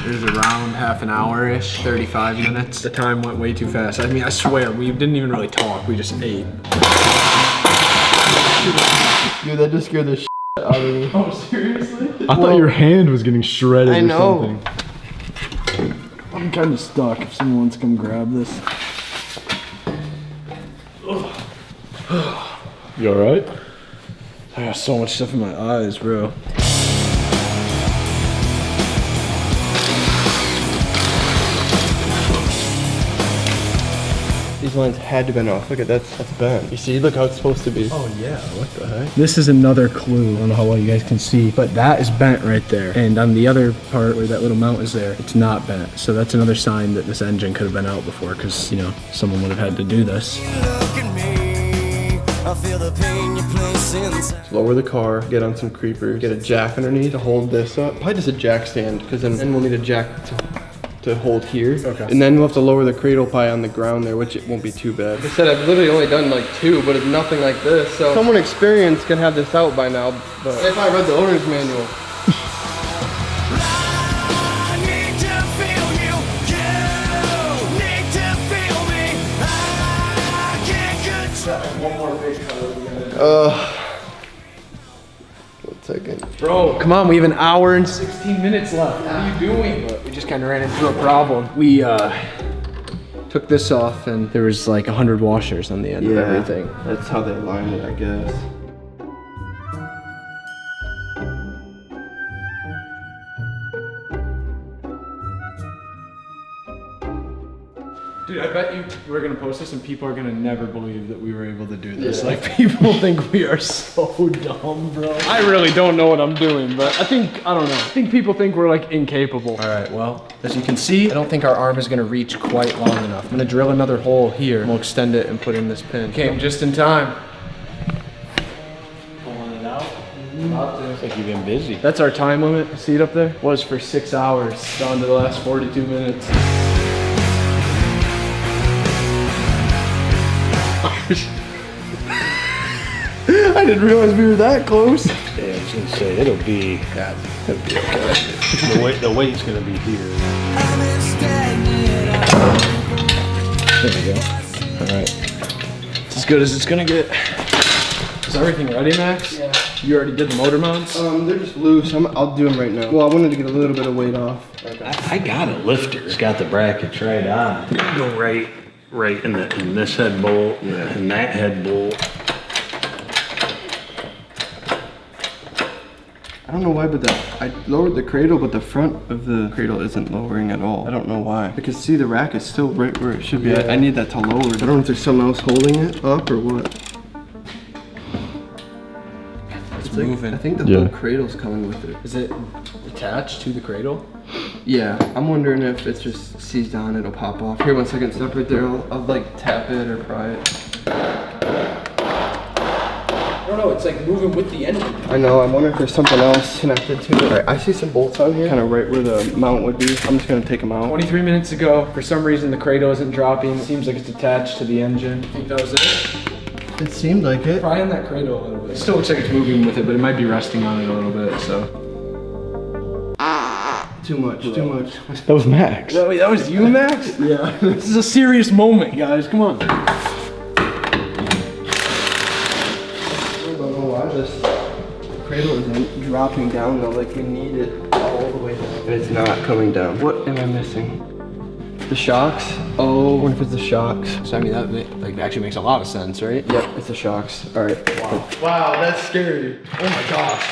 it was around half an hour-ish, 35 minutes. The time went way too fast. I mean, I swear, we didn't even really talk, we just ate. Dude, that just scared the shit out of me. Oh, seriously? I thought your hand was getting shredded I or know. something. I'm kind of stuck if someone wants to come grab this. You alright? I got so much stuff in my eyes, bro. lines had to been off. Look at that's bent. You see, look how it's supposed to be. Oh yeah, what the heck? This is another clue. I don't know how well you guys can see, but that is bent right there. And on the other part where that little mount is there, it's not bent. So that's another sign that this engine could have been out before, because, you know, someone would have had to do this. Just lower the car, get on some creepers, get a jack underneath to hold this up. Probably just a jack stand, because then we'll need a jack to hold here. Okay. And then we'll have to lower the cradle pie on the ground there, which it won't be too bad. Like I said, I've literally only done like 2, but it's nothing like this. So someone experienced can have this out by now, but if I read the owner's manual. One second. Bro, come on, we have an hour and 16 minutes left. What are you doing? But we just kind of ran into a problem. We took this off and there was like 100 washers on the end of everything. That's how they line it, I guess. Dude, I bet you we're gonna post this and people are gonna never believe that we were able to do this. Like, people think we are so dumb, bro. I really don't know what I'm doing, but I don't know. I think people think we're like incapable. All right, well, as you can see, I don't think our arm is gonna reach quite long enough. I'm gonna drill another hole here, and we'll extend it and put in this pin. Came just in time. Pulling it out. Looks like you've been busy. That's our time limit. See it up there? Was for 6 hours, down to the last 42 minutes. I didn't realize we were that close. Yeah, I was gonna say it'll be okay. The weight's gonna be here. There we go. All right. It's as good as it's gonna get. Is everything ready, Max? Yeah. You already did the motor mounts? They're just loose. I'll do them right now. Well, I wanted to get a little bit of weight off. Okay. I got a lifter. It's got the brackets right on. Go right in this head bolt and that head bolt. I don't know why, but I lowered the cradle, but the front of the cradle isn't lowering at all. I don't know why. Because see, the rack is still right where it should be. I need that to lower. I don't know if there's something else holding it up or what. It's moving. I think the whole cradle's coming with it. Is it attached to the cradle? Yeah, I'm wondering if it's just seized on, it'll pop off. Here, 1 second, step right there. I'll like tap it or pry it. I don't know, it's like moving with the engine. I know, I wonder if there's something else connected to it. All right, I see some bolts on here, kind of right where the mount would be. I'm just gonna take them out. 23 minutes ago, for some reason the cradle isn't dropping. Seems like it's attached to the engine. I think that was it. It seemed like it. Pry on that cradle a little bit. It still looks like it's moving with it, but it might be resting on it a little bit, so. Too much. That was Max. Wait, that was you, Max? Yeah. This is a serious moment, guys. Come on. I don't know why this cradle isn't dropping down though, like we need it all the way down. And it's not coming down. What am I missing? The shocks? Oh, I wonder if it's the shocks. So I mean, that like actually makes a lot of sense, right? Yep, it's the shocks. All right. Wow, that's scary. Oh my gosh.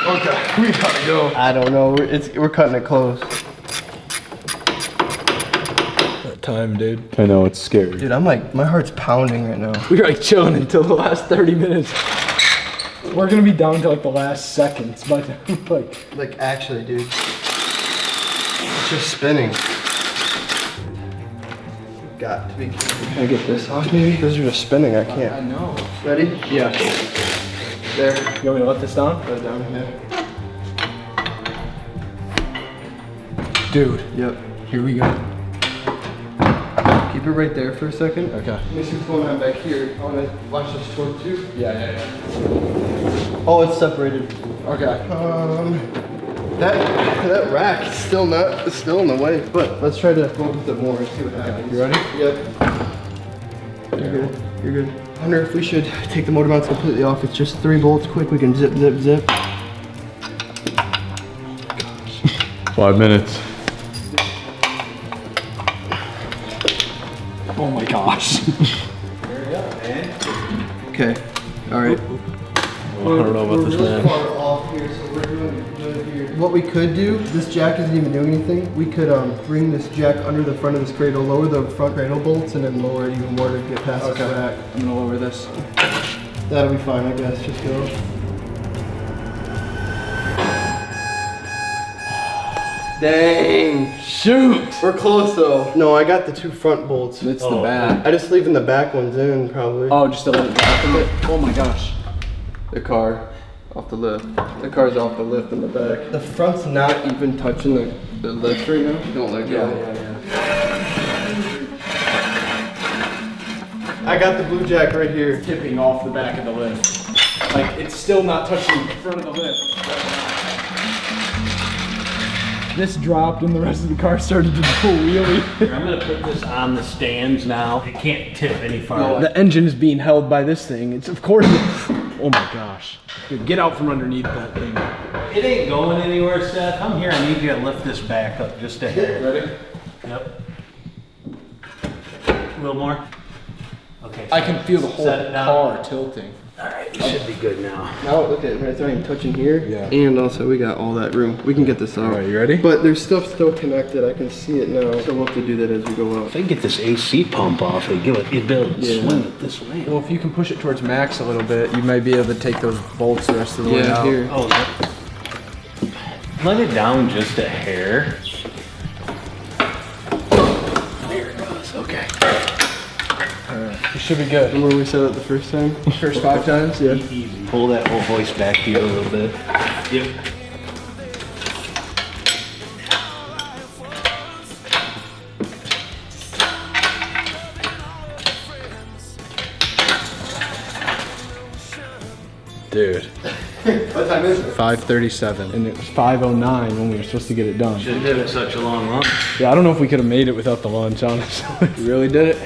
Okay, we gotta go. I don't know, we're cutting it close. That time, dude. I know, it's scary. Dude, I'm like, my heart's pounding right now. We're like chilling until the last 30 minutes. We're gonna be down to like the last seconds, but like actually, dude, it's just spinning. Got to be careful. Can I get this off maybe? Those are just spinning, I can't. I know. Ready? Yeah. There. You want me to let this down? Let it down, yeah. Dude. Yep. Here we go. Keep it right there for a second. Okay. Let me see what's going on back here. I want to watch this torque too. Yeah. Oh, it's separated. Okay. That rack is still in the way. But let's try to go with it more and see what happens. You ready? Yep. You're good. You're good. I wonder if we should take the motor mounts completely off. It's just 3 bolts quick. We can zip, zip, zip. 5 minutes. Oh my gosh. Okay. All right. I don't know about this, man. here, so we're doing it here. What we could do, this jack isn't even doing anything. We could bring this jack under the front of this cradle, lower the front cradle bolts, and then lower it even more to get past this rack. I'm gonna lower this. That'll be fine, I guess. Just go. Dang. Shoot! We're close though. No, I got the 2 front bolts. It's the back. I just leaving the back ones in probably. Oh, just to let it drop a bit. Oh my gosh. The car off the lift. The car's off the lift in the back. The front's not even touching the lift right now. Don't let go. Yeah. I got the blue jack right here. Tipping off the back of the lift. Like, it's still not touching the front of the lift. This dropped and the rest of the car started to do a wheelie. Here, I'm gonna put this on the stands now. It can't tip any farther. The engine is being held by this thing. It's of course. Oh my gosh. Dude, get out from underneath that thing. It ain't going anywhere, Seth. I'm here. I need you to lift this back up just a hair. Ready? Yep. A little more. Okay. I can feel the whole Set it down. car tilting. All right, we should be good now. Now look at it, it's not even touching here. Yeah. And also we got all that room. We can get this out. Alright, you ready? But there's stuff still connected. I can see it now. So we'll have to do that as we go out. If I get this AC pump off, they give it the ability to swing it this way. Well, if you can push it towards max a little bit, you might be able to take those bolts the rest of the way out. Here. Oh, no. Let it down just a hair. There it goes. Okay. You should be good. Remember we said it the first time? First 5 times? Yeah. Easy. Pull that whole hoist back to you a little bit. Yep. Dude. What time is it? 5:37, and it was 5:09 when we were supposed to get it done. Should have did it such a long run. Yeah, I don't know if we could have made it without the lunch, honestly. We really did it.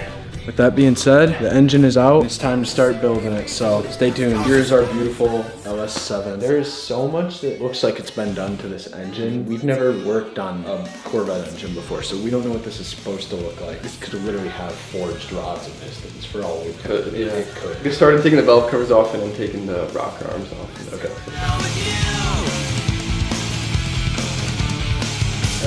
With that being said, the engine is out. It's time to start building it, so stay tuned. Here's our beautiful LS7. There is so much that looks like it's been done to this engine. We've never worked on a Corvette engine before, so we don't know what this is supposed to look like. This could literally have forged rods and pistons for all we know. It could. We started taking the valve covers off and then taking the rocker arms off. Okay.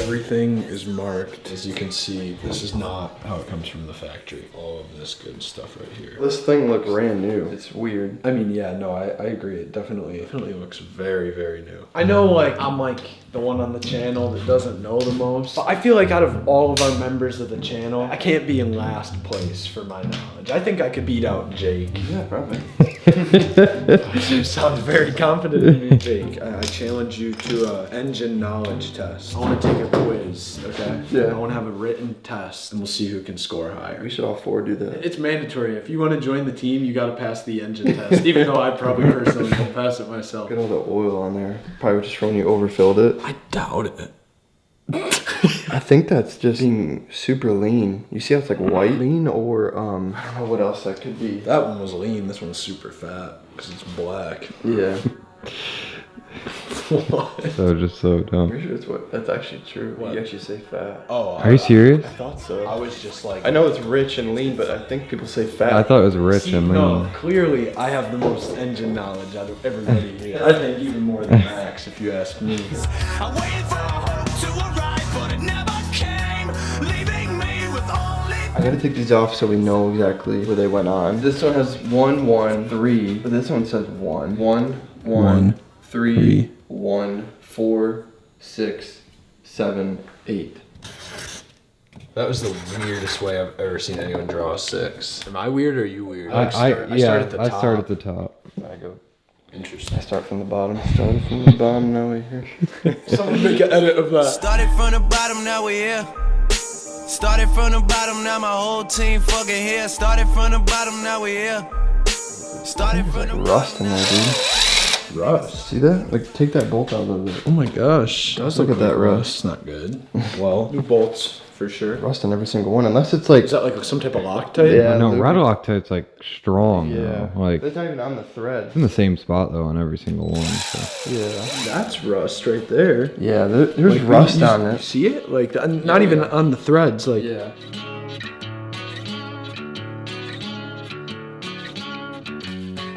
Everything is marked. As you can see, this is not how it comes from the factory. All of this good stuff right here. This thing looks brand new. It's weird. I mean, yeah, no, I agree. It definitely looks very, very new. I know, like, I'm like the one on the channel that doesn't know the most, but I feel like out of all of our members of the channel, I can't be in last place for my knowledge. I think I could beat out Jake. Yeah, probably. You sound very confident in me, Jake. I challenge you to an engine knowledge test. I want to take a quiz, okay? Yeah. I want to have a written test, and we'll see who can score higher. We should all 4 do that. It's mandatory. If you want to join the team, you got to pass the engine test, even though I probably personally won't pass it myself. Look at all the oil on there. Probably just when you overfilled it. I doubt it. I think that's just being super lean. You see how it's like white lean or I don't know what else that could be. That one was lean. This one's super fat because it's black. Yeah. What? So just so dumb. Pretty sure that's actually true. What? You actually say fat. Oh, Are you serious? I thought so. I was just like, I know it's rich and lean, but I think people say fat. I thought it was rich see, and lean. no, clearly I have the most engine knowledge out of everybody here. I think even more than Max, if you ask me. I'm waiting for hope to arrive, but it never came, leaving me with only. I gotta take these off so we know exactly where they went on. This one has 1, 1, 3, but this one says 1, 1, 1, 3, 1, 4, 6, 7, 8. That was the weirdest way I've ever seen anyone draw a 6. Am I weird or are you weird? I start at the top. I go. Interesting. I start from the bottom. Started from the bottom. Now we're here. Someone make an edit of that. Started from the bottom, now we here. Started from the bottom, now my whole team fucking here. Started from the bottom, now we here. Started from the Rust in there, dude. Rust. See that? Like, take that bolt out of it. Oh my gosh. Does look at that rust. Not good. Well, new bolts for sure. Rust in every single one, unless it's like. Is that like some type of Loctite? Yeah. No, Luke- rattle Loctite's like strong. Yeah. Though. Like It's not even on the thread. it's in the same spot though on every single one. So. Yeah. That's rust right there. Yeah, there's Like, rust you on it. See it? Like, not even on the threads. Like, Yeah.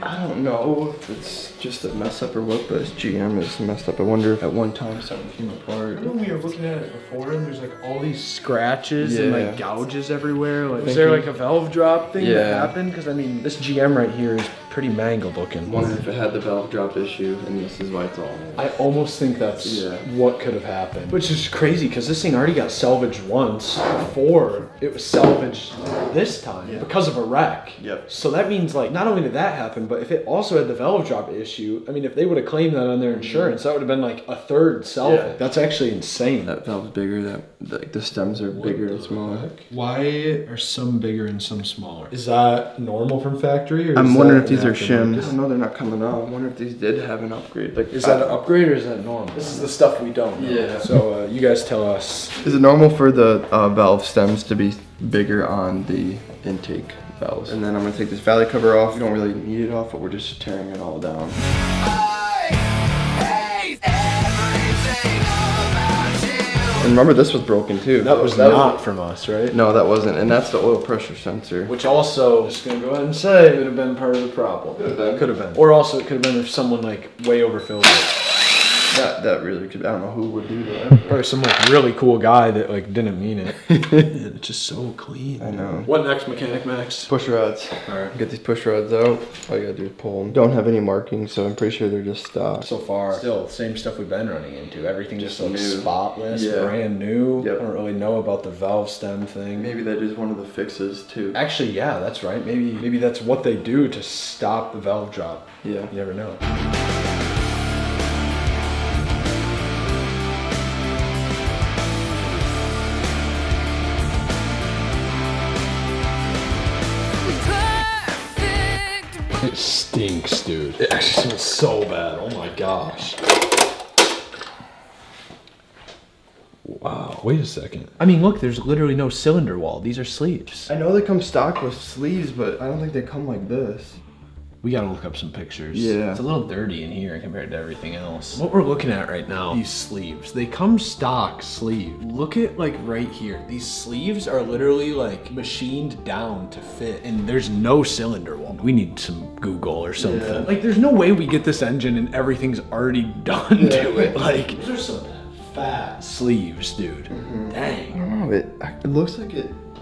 I don't know if it's just a mess up or what, but his GM is messed up. I wonder if at one time something came apart. When we were looking at it before, and there's like all these scratches and like gouges everywhere. Like, was Thinking- there like a valve drop thing that Yeah. happened? Because I mean, this GM right here is pretty mangled looking. Wonder if it had the valve drop issue, and this is why it's all. I almost think that's Yeah. what could have happened. Which is crazy because this thing already got salvaged once before it was salvaged this time because of a wreck. Yep. So that means like not only did that happen, but if it also had the valve drop issue, I mean, if they would have claimed that on their insurance, that would have been like a third salvage. Yeah. That's actually insane. That valve's bigger. That like the stems are bigger and smaller. Why are some bigger and some smaller? Is that normal from factory? Or I'm is wondering that if these an are aftermarket? shims. I know they're not coming out. I wonder if these did have an upgrade. Like, Is that an upgrade or is that normal? This is the stuff we don't know. Yeah. So you guys tell us. Is it normal for the valve stems to be bigger on the intake valves? And then I'm gonna take this valley cover off. We don't really need it off, but we're just tearing it all down. And remember, this was broken too. That was not from us, right? No, that wasn't. And that's the oil pressure sensor. Which also, just gonna go ahead and say, would have been part of the problem. Could have been. Could have been. Or also, it could have been if someone like way overfilled it. That really could. I don't know who would do that. Probably some like really cool guy that like didn't mean it. And it's just so clean. I know. What next, Mechanic Max? Push rods. Alright. Get these push rods out. All you gotta do is pull them. Don't have any markings, so I'm pretty sure they're just stock. So far, still same stuff we've been running into. Everything just looks new. spotless, Yeah. brand new. Yep. I don't really know about the valve stem thing. Maybe that is one of the fixes too. Actually, yeah, that's right. Maybe that's what they do to stop the valve drop. Yeah. You never know. It stinks, dude. It actually smells so bad. Oh my gosh. Wow. Wait a second. I mean, look, there's literally no cylinder wall. These are sleeves. I know they come stock with sleeves, but I don't think they come like this. We gotta look up some pictures. Yeah. It's a little dirty in here compared to everything else. What we're looking at right now, these sleeves, they come stock sleeve. Look at like right here. These sleeves are literally like machined down to fit and there's no cylinder wall. We need some Google or something. Yeah. Like there's no way we get this engine and everything's already done to it. Like those are some fat sleeves, dude. Dang. I don't know. It looks like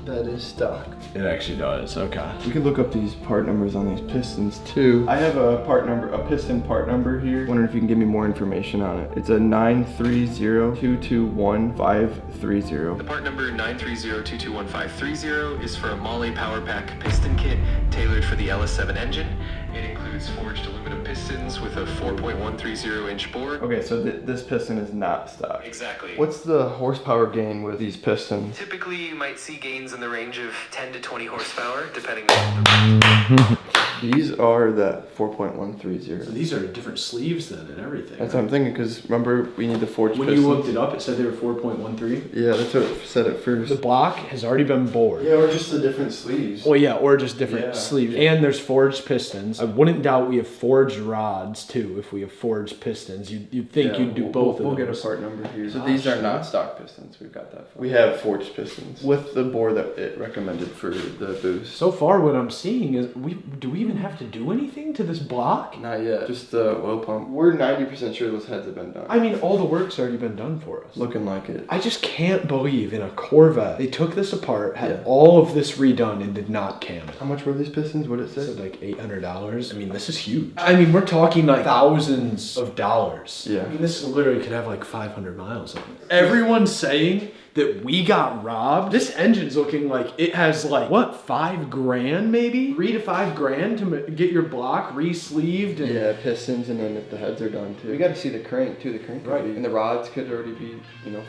that is stock. It actually does, okay. We can look up these part numbers on these pistons too. I have a piston part number here. Wondering if you can give me more information on it. It's a 930221530. The part number 930221530 is for a Mahle Power Pack piston kit tailored for the LS7 engine. It includes forged aluminum pistons with a 4.130 inch bore. Okay, so this piston is not stock. Exactly. What's the horsepower gain with these pistons? Typically, you might see gains in the range of 10 to 20 horsepower, depending on the These are that 4.130. So these are different sleeves then and everything. That's what I'm thinking, because remember, we need the forged When pistons. you looked it up, it said they were 4.13. Yeah, that's what it said at first. The block has already been bored. Yeah, or just the different sleeves. Well, yeah, or just different Yeah. sleeves. And there's forged pistons. I wouldn't doubt we have forged rods too. If we have forged pistons, you'd think you'd do both of We'll those. get a part number here. So Gosh, these are yeah. not stock pistons. We've got that. We have forged pistons with the bore that it recommended for the boost. So far, what I'm seeing is, do we even have to do anything to this block? Not yet. Just the oil pump. We're 90% sure those heads have been done. I mean, all the work's already been done for us. Looking like it. I just can't believe in a Corvette they took this apart, had Yeah. all of this redone, and did not cam it. How much were these pistons? What did it It say? said like $800. I mean, this is huge. I mean, we're talking like thousands of dollars. Yeah. I mean, this literally could have like 500 miles on it. Everyone's saying that we got robbed. This engine's looking like it has like, what, $5,000 maybe? 3 to 5 grand to get your block re-sleeved and Yeah, pistons, and then if the heads are done too. We got to see the crank too. The crank, could Right. be, and the rods could already be,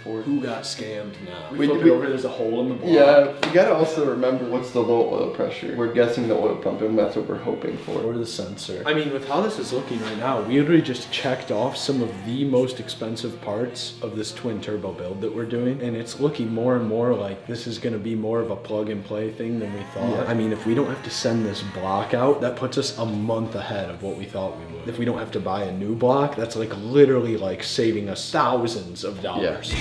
forged. who got scammed now? We- We flip we- it over, there's a hole in the block. Yeah, you gotta also remember what's the low oil pressure. We're guessing the oil pump, and that's what we're hoping for. Or the sensor. I mean, with how this is looking right now, we literally just checked off some of the most expensive parts of this twin turbo build that we're doing, and it's looking more and more like this is going to be more of a plug and play thing than we thought. Yeah. I mean, if we don't have to send this block out, that puts us a month ahead of what we thought we would. If we don't have to buy a new block, that's like literally like saving us thousands of dollars.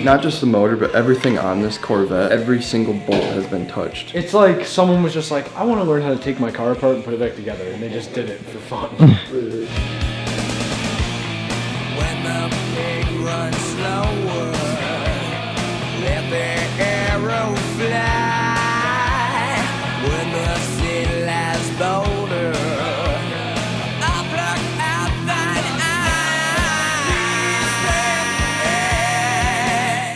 Not just the motor, but everything on this Corvette, every single bolt has been touched. It's like someone was just like, I want to learn how to take my car apart and put it back together, and they just did it for fun. When the pig runs slower, let the arrow fly. When the city lies bolder, I'll pluck out thine eye.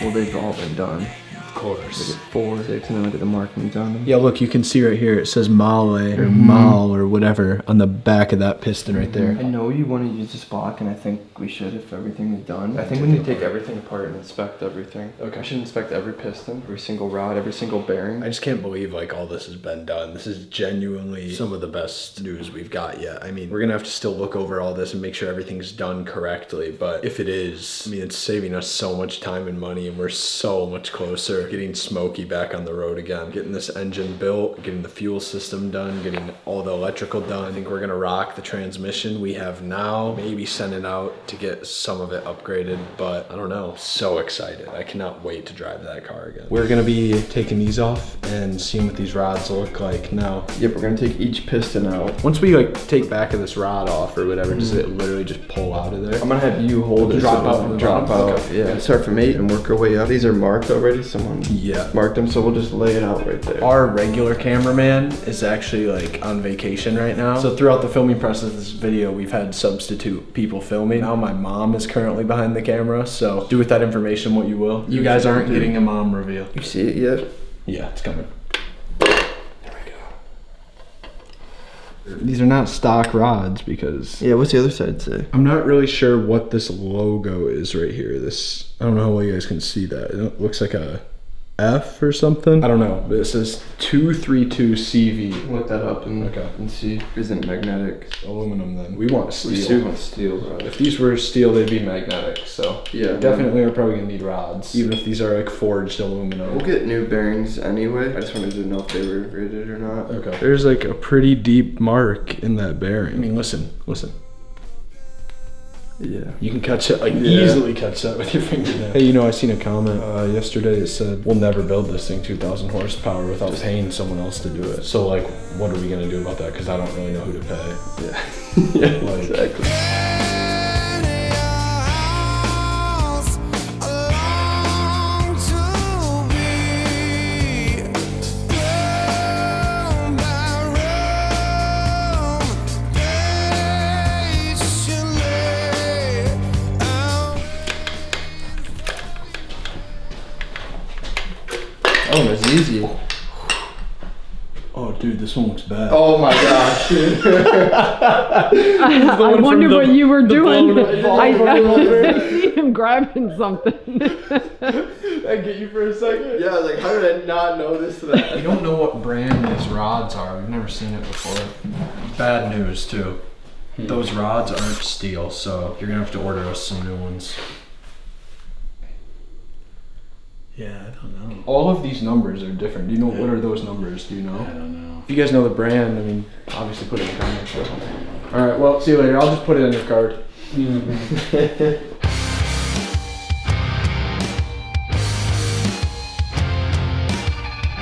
Well, they've all been done. Of course. 4, 6, and then I did the markings on them. Yeah, look, you can see right here, it says Male or Mal or whatever on the back of that piston right there. I know you want to use this block, and I think we should if everything is done. I think we need to take everything apart and inspect everything. Okay. We should inspect every piston, every single rod, every single bearing. I just can't believe like all this has been done. This is genuinely some of the best news we've got yet. I mean, we're gonna have to still look over all this and make sure everything's done correctly, but if it is, I mean, it's saving us so much time and money, and we're so much closer getting Smokey back on the road again, getting this engine built, getting the fuel system done, getting all the electrical done. I think we're gonna rock the transmission we have now, maybe send it out to get some of it upgraded, but I don't know. So excited. I cannot wait to drive that car again. We're gonna be taking these off and seeing what these rods look like now. Yep, we're gonna take each piston out. Once we like take back of this rod off or whatever, does it literally just pull out of there? I'm gonna have you hold it. Drop so out it from the drop bottom? out. Okay. Yeah. And start from 8 and work our way up. These are marked already. Someone marked them, so we'll just lay it out right there. Our regular cameraman is actually like on vacation right now. So throughout the filming process of this video, we've had substitute people filming. Now my mom is currently behind the camera, so do with that information what you will. You guys aren't getting a mom reveal. You see it yet? Yeah, it's coming. These are not stock rods because Yeah, what's the other side say? I'm not really sure what this logo is right here. This, I don't know how well you guys can see that. It looks like a F or something. I don't know, but it says 232 CV. Look that up and see. Isn't magnetic? Aluminum then. We want steel. We still want steel rods. If these were steel, they'd be magnetic. So Yeah, definitely are probably gonna need rods, even if these are like forged aluminum. We'll get new bearings anyway. I just wanted to know if they were rated or not. Okay. There's like a pretty deep mark in that bearing. I mean, listen. Yeah. You can catch it, like easily catch that with your fingernail. Hey, you know, I seen a comment yesterday that said, we'll never build this thing 2,000 horsepower without paying someone else to do it. So like, what are we gonna do about that? Because I don't really know who to pay. Yeah. Yeah, Like, exactly. Oh, that's easy. Oh, dude, this one looks bad. Oh my gosh, dude. I wondered what you were doing. I see him grabbing something. I get you for a second. Yeah, like, how did I not notice that? We don't know what brand these rods are. We've never seen it before. Bad news, too. Those rods aren't steel, so you're gonna have to order us some new ones. Yeah, I don't know. All of these numbers are different. Do you know what are those numbers? Do you know? I don't know. If you guys know the brand, I mean, obviously put it in the comments. All right, well, see you later. I'll just put it on your card.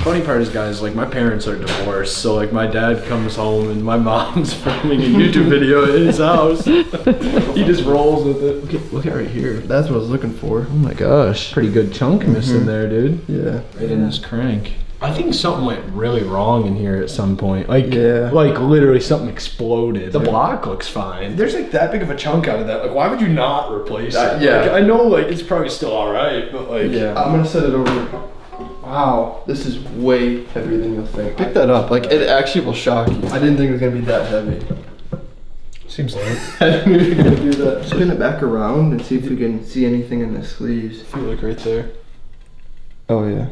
Funny part is, guys, like my parents are divorced, so like my dad comes home and my mom's filming a YouTube video in his house. He just rolls with it. Look at right here. That's what I was looking for. Oh my gosh. Pretty good chunk missing there, dude. Yeah. Right in this crank. I think something went really wrong in here at some point. Like, Yeah. like literally something exploded. The block looks fine. There's like that big of a chunk out of that. Like, why would you not replace it? yeah. Like, I know like it's probably still all right, but like. Yeah. I'm gonna set it over. Wow. This is way heavier than you'll think. Pick that up. Like, it actually will shock you. I didn't think it was gonna be that heavy. Seems like. I didn't even gonna do that. Spin it back around and see if we can see anything in the sleeves. I feel like right there. Oh yeah.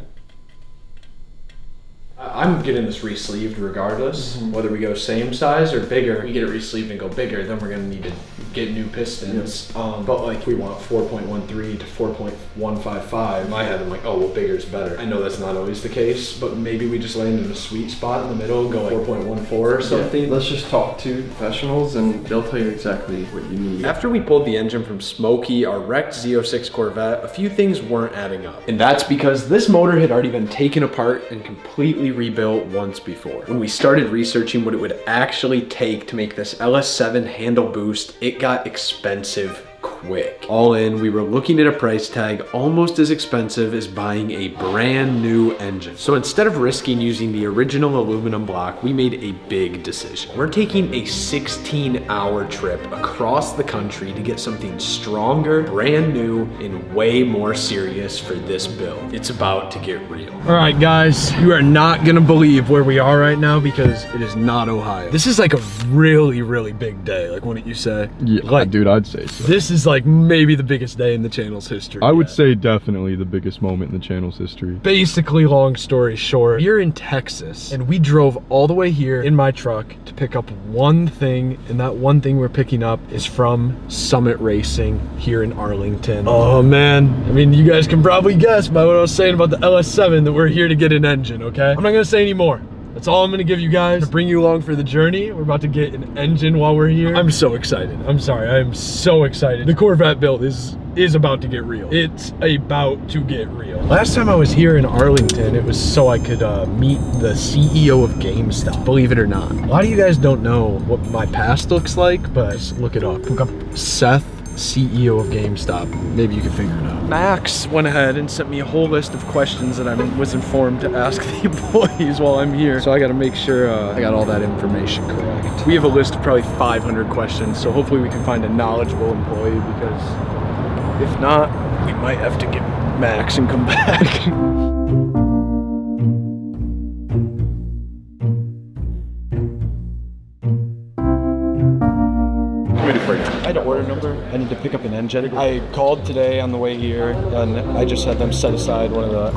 I'm getting this re-sleeved regardless. Whether we go same size or bigger, we get it re-sleeved and go bigger, then we're gonna need to get new pistons. But like we want 4.13 to 4.155. In my head, I'm like, oh, well, bigger is better. I know that's not always the case, but maybe we just land in a sweet spot in the middle and go like 4.14 or something. Yeah. Let's just talk to professionals and they'll tell you exactly what you need. After we pulled the engine from Smokey, our wrecked Z06 Corvette, a few things weren't adding up. And that's because this motor had already been taken apart and completely rebuilt once before. When we started researching what it would actually take to make this LS7 handle boost, it got expensive quick. All in, we were looking at a price tag almost as expensive as buying a brand new engine. So instead of risking using the original aluminum block, we made a big decision. We're taking a 16-hour trip across the country to get something stronger, brand new, and way more serious for this build. It's about to get real. All right, guys, you are not gonna believe where we are right now because it is not Ohio. This is like a really, really big day. Like, wouldn't you say? Yeah, like, dude, I'd say so. This is like maybe the biggest day in the channel's history. I would say definitely the biggest moment in the channel's history. Basically, long story short, you're in Texas and we drove all the way here in my truck to pick up one thing, and that one thing we're picking up is from Summit Racing here in Arlington. Oh man, I mean, you guys can probably guess by what I was saying about the LS7 that we're here to get an engine, okay? I'm not gonna say any more. That's all I'm gonna give you guys to bring you along for the journey. We're about to get an engine while we're here. I'm so excited. I'm sorry, I am so excited. The Corvette build is about to get real. It's about to get real. Last time I was here in Arlington, it was so I could meet the CEO of GameStop, believe it or not. A lot of you guys don't know what my past looks like, but look it up. Look up Seth, CEO of GameStop. Maybe you can figure it out. Max went ahead and sent me a whole list of questions that I was informed to ask the employees while I'm here. So I gotta make sure I got all that information correct. We have a list of probably 500 questions, so hopefully we can find a knowledgeable employee, because if not, we might have to get Max and come back. I had an order number. I need to pick up an engine. I called today on the way here, and I just had them set aside one of the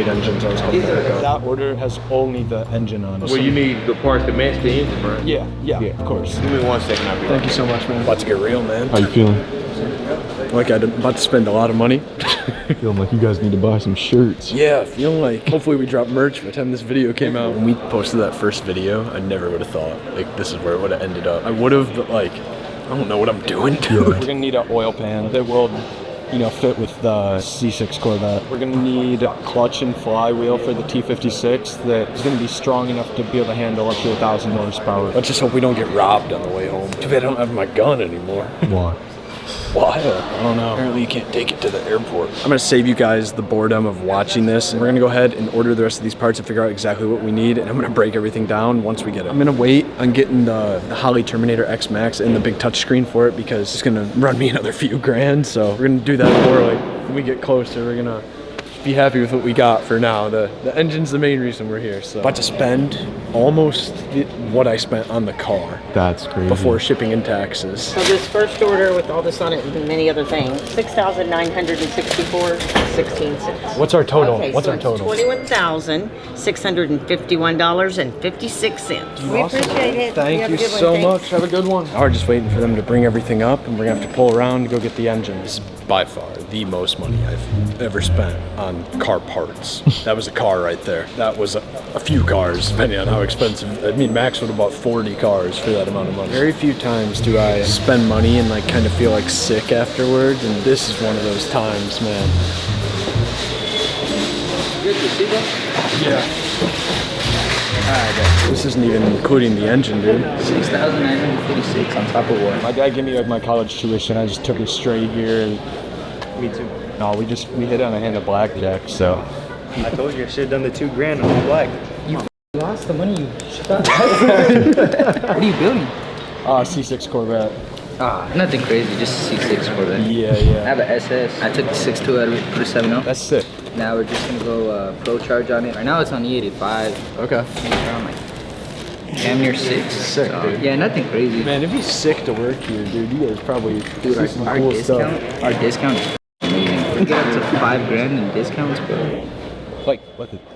engines I was hoping to pick up. That order has only the engine on it. Well, you need the parts to match the engine, right? Yeah, of course. Give me 1 second, I'll be Thank you so much, man. About to get real, man. How you feeling? Like I'm about to spend a lot of money. Feeling like you guys need to buy some shirts. Yeah, feeling like hopefully we drop merch by the time this video came out. When we posted that first video, I never would have thought like this is where it would have ended up. I would have, but like, I don't know what I'm doing, dude. We're gonna need an oil pan that will, you know, fit with the Z06 Corvette. We're gonna need a clutch and flywheel for the T56 that is gonna be strong enough to be able to handle up to 1,000 horsepower. Let's just hope we don't get robbed on the way home. Too bad I don't have my gun anymore. Why? Why? I don't know. Apparently you can't take it to the airport. I'm gonna save you guys the boredom of watching this, and we're gonna go ahead and order the rest of these parts and figure out exactly what we need, and I'm gonna break everything down once we get it. I'm gonna wait on getting the Holley Terminator X Max and the big touchscreen for it, because it's gonna run me another few grand, so we're gonna do that before, like, when we get closer, we're gonna be happy with what we got for now. The engine's the main reason we're here, so. About to spend almost what I spent on the car. That's crazy. Before shipping and taxes. So this first order with all this on it and many other things, $6,964.16. What's our total? Okay, What's so our total? $21,651.56. We appreciate it. Thank you so much. Have a good one. Now we're just waiting for them to bring everything up, and we're gonna have to pull around to go get the engine. This is by far the most money I've ever spent on car parts. That was a car right there. That was a few cars, depending on how expensive. I mean, Max would have bought 40 cars for that amount of money. Very few times do I spend money and like kind of feel like sick afterwards, and this is one of those times, man. Yeah. This isn't even including the engine, dude. $6,946 on top of what? My dad gave me like my college tuition. I just took it straight here. And Me too. no, we hit on a hand of blackjack, so. I told you I should have done the $2,000 on the black. You lost the money you shot. What are you building? C6 Corvette. Nothing crazy, just a C6 Corvette. Yeah. I have an SS. I took the 6.2 out of it, put a 7.0. That's sick. Now we're just gonna go pro charge on it. Right now it's on E85. Okay. Around like damn near 6. Sick, dude. Yeah, nothing crazy. Man, it'd be sick to work here, dude. You guys probably do some cool stuff. Our discount is amazing. We get up to $5,000 in discounts, bro. Like,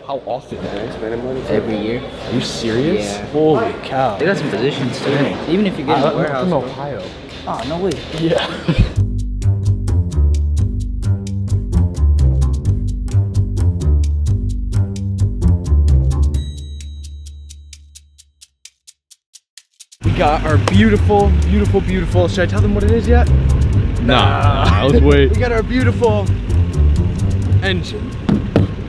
how often? Every year. Are you serious? Yeah. Holy cow. They got some positions too. Even if you get in the warehouse. from bro. Ohio. Oh, no way. Yeah. We got our beautiful, beautiful, beautiful. Should I tell them what it is yet? Nah, let's wait. We got our beautiful engine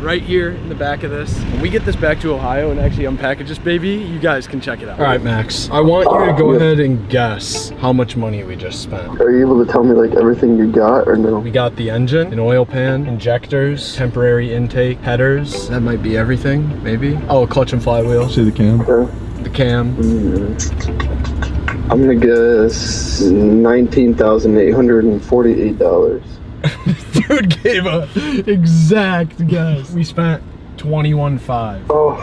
right here in the back of this. When we get this back to Ohio and actually unpackage this baby, you guys can check it out. All right, Max, I want you to go ahead and guess how much money we just spent. Are you able to tell me like everything you got or no? We got the engine, an oil pan, injectors, temporary intake, headers. That might be everything, maybe. Oh, a clutch and flywheel. See the cam? The cam. I'm gonna guess $19,848. Dude gave a exact guess. We spent $21,500. Oh.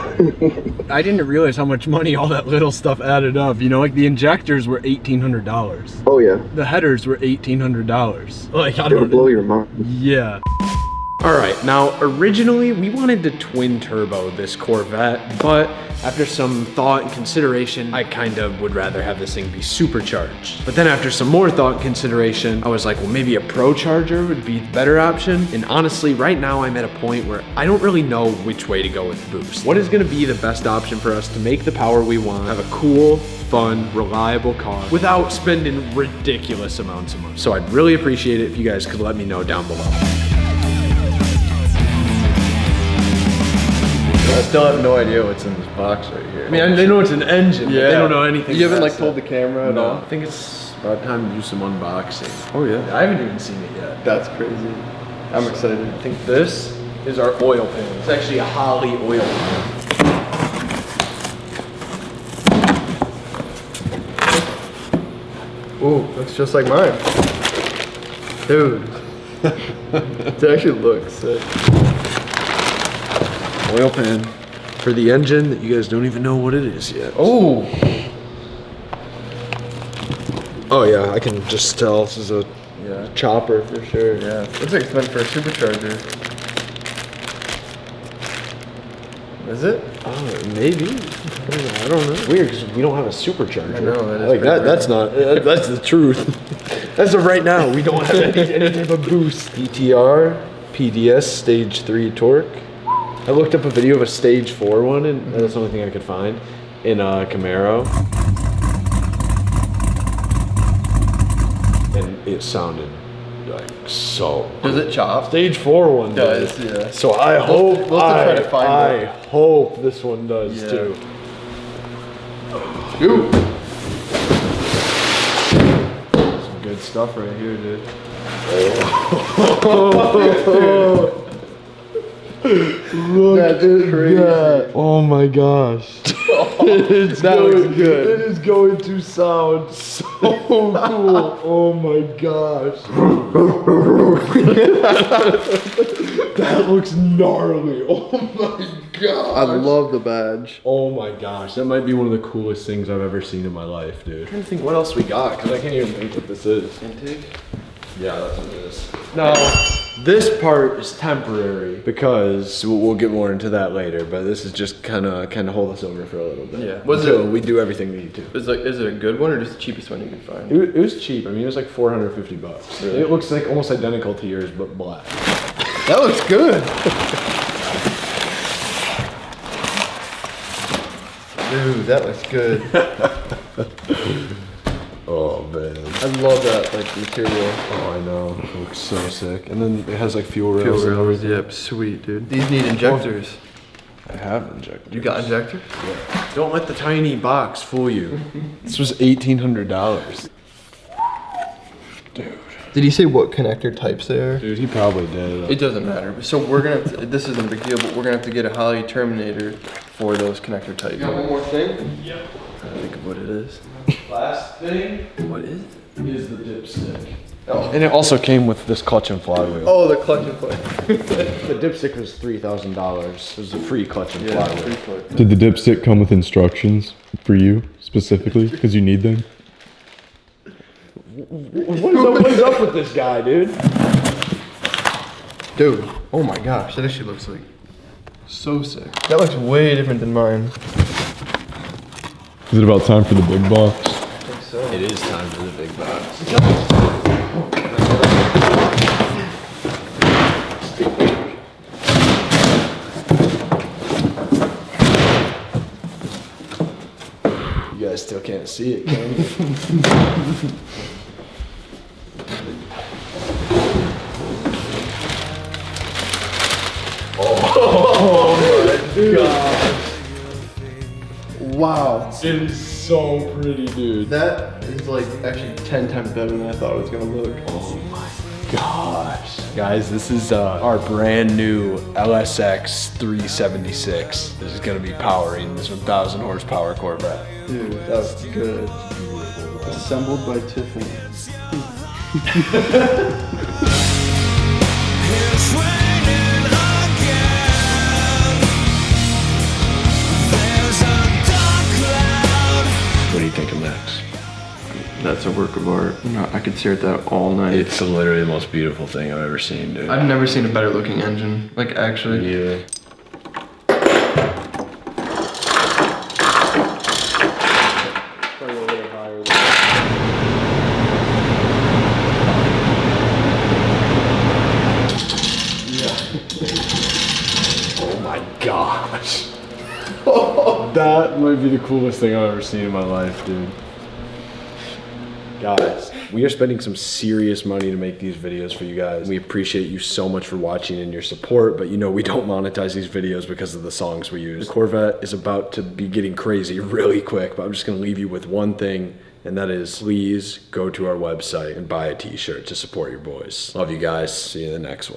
I didn't realize how much money all that little stuff added up. You know, like the injectors were $1,800. Oh yeah. The headers were $1,800. Like, I It'll don't blow your mind. Yeah. All right, now originally we wanted to twin turbo this Corvette, but after some thought and consideration, I kind of would rather have this thing be supercharged. But then after some more thought and consideration, I was like, well, maybe a Pro Charger would be the better option. And honestly, right now I'm at a point where I don't really know which way to go with boost. What is gonna be the best option for us to make the power we want, have a cool, fun, reliable car without spending ridiculous amounts of money? So I'd really appreciate it if you guys could let me know down below. I still have no idea what's in this box right here. I mean, they know it's an engine, Yeah. but they don't know anything. You haven't about like told the camera at all? I think it's about time to do some unboxing. Oh yeah. I haven't even seen it yet. That's crazy. I'm excited. I think this is our oil pan. It's actually a Holley oil pan. Ooh, looks just like mine. Dude. It actually looks sick. Oil pan for the engine that you guys don't even know what it is yet. Oh. Oh yeah, I can just tell this is a chopper for sure. Yeah. Looks like it's meant for a supercharger. Is it? Maybe. I don't know. Weird because we don't have a supercharger. I know, that is like pretty that's not. That's the truth. As of right now, we don't have any type of boost. DTR, PDS, stage 3 torque. I looked up a video of a stage 4 one, and that's the only thing I could find in a Camaro. And it sounded like so. Does it chop? Stage 4 one Does, yeah. So I hope we'll have to try to find I hope this one does too. Ooh. Some good stuff right here, dude. Look That's crazy. that. Oh my gosh. It's That going, looks good. It is going to sound so cool. Oh my gosh. That looks gnarly. Oh my gosh. I love the badge. Oh my gosh. That might be one of the coolest things I've ever seen in my life, dude. I'm trying to think what else we got, because I can't even think what this is. Intake? Yeah, that's what it is. Now, this part is temporary because we'll get more into that later, but this is just kind of hold us over for a little bit. Yeah. Until we do everything we need to. Is it a good one or just the cheapest one you can find? It was cheap. I mean, it was like $450. Really? It looks like almost identical to yours, but black. That looks good. Dude, that looks good. Oh man, I love that like material. oh I know, it looks so sick. And then it has like fuel rails. Fuel and rails, everything. yep, sweet, dude. These need injectors. I have injectors. You got injectors? Yeah. Don't let the tiny box fool you. This was $1,800. Dude. Did he say what connector types they are? Dude, he probably did. It doesn't matter. So we're gonna have to, this isn't a big deal, but we're gonna have to get a Holley Terminator for those connector types. Got one more thing? Yep. I think of what it is. Last thing What is it? is the dipstick. Oh. And it also came with this clutch and flywheel. Oh, the clutch and play. The dipstick was $3,000. It was a free clutch and Yeah, flywheel. free clutch. Did the dipstick come with instructions for you specifically? Because you need them? What is up with this guy, dude? Dude, oh my gosh, that actually looks like so sick. That looks way different than mine. Is it about time for the big box? I think so. It is time for the big box. You guys still can't see it, can you? Oh my god. Wow. It is so pretty, dude. That is like actually 10 times better than I thought it was gonna look. Oh my gosh. Guys, this is our brand new LSX 376. This is gonna be powering this 1,000 horsepower Corvette. Dude, that's good. Assembled by Tiffany. What do you think of Max? That's a work of art. No, I could stare at that all night. It's literally the most beautiful thing I've ever seen, dude. I've never seen a better looking engine. Like actually. Yeah. Oh my gosh. That might be the coolest thing I've ever seen in my life, dude. Guys, we are spending some serious money to make these videos for you guys. We appreciate you so much for watching and your support, but you know we don't monetize these videos because of the songs we use. The Corvette is about to be getting crazy really quick, but I'm just gonna leave you with one thing, and that is please go to our website and buy a t-shirt to support your boys. Love you guys. See you in the next one.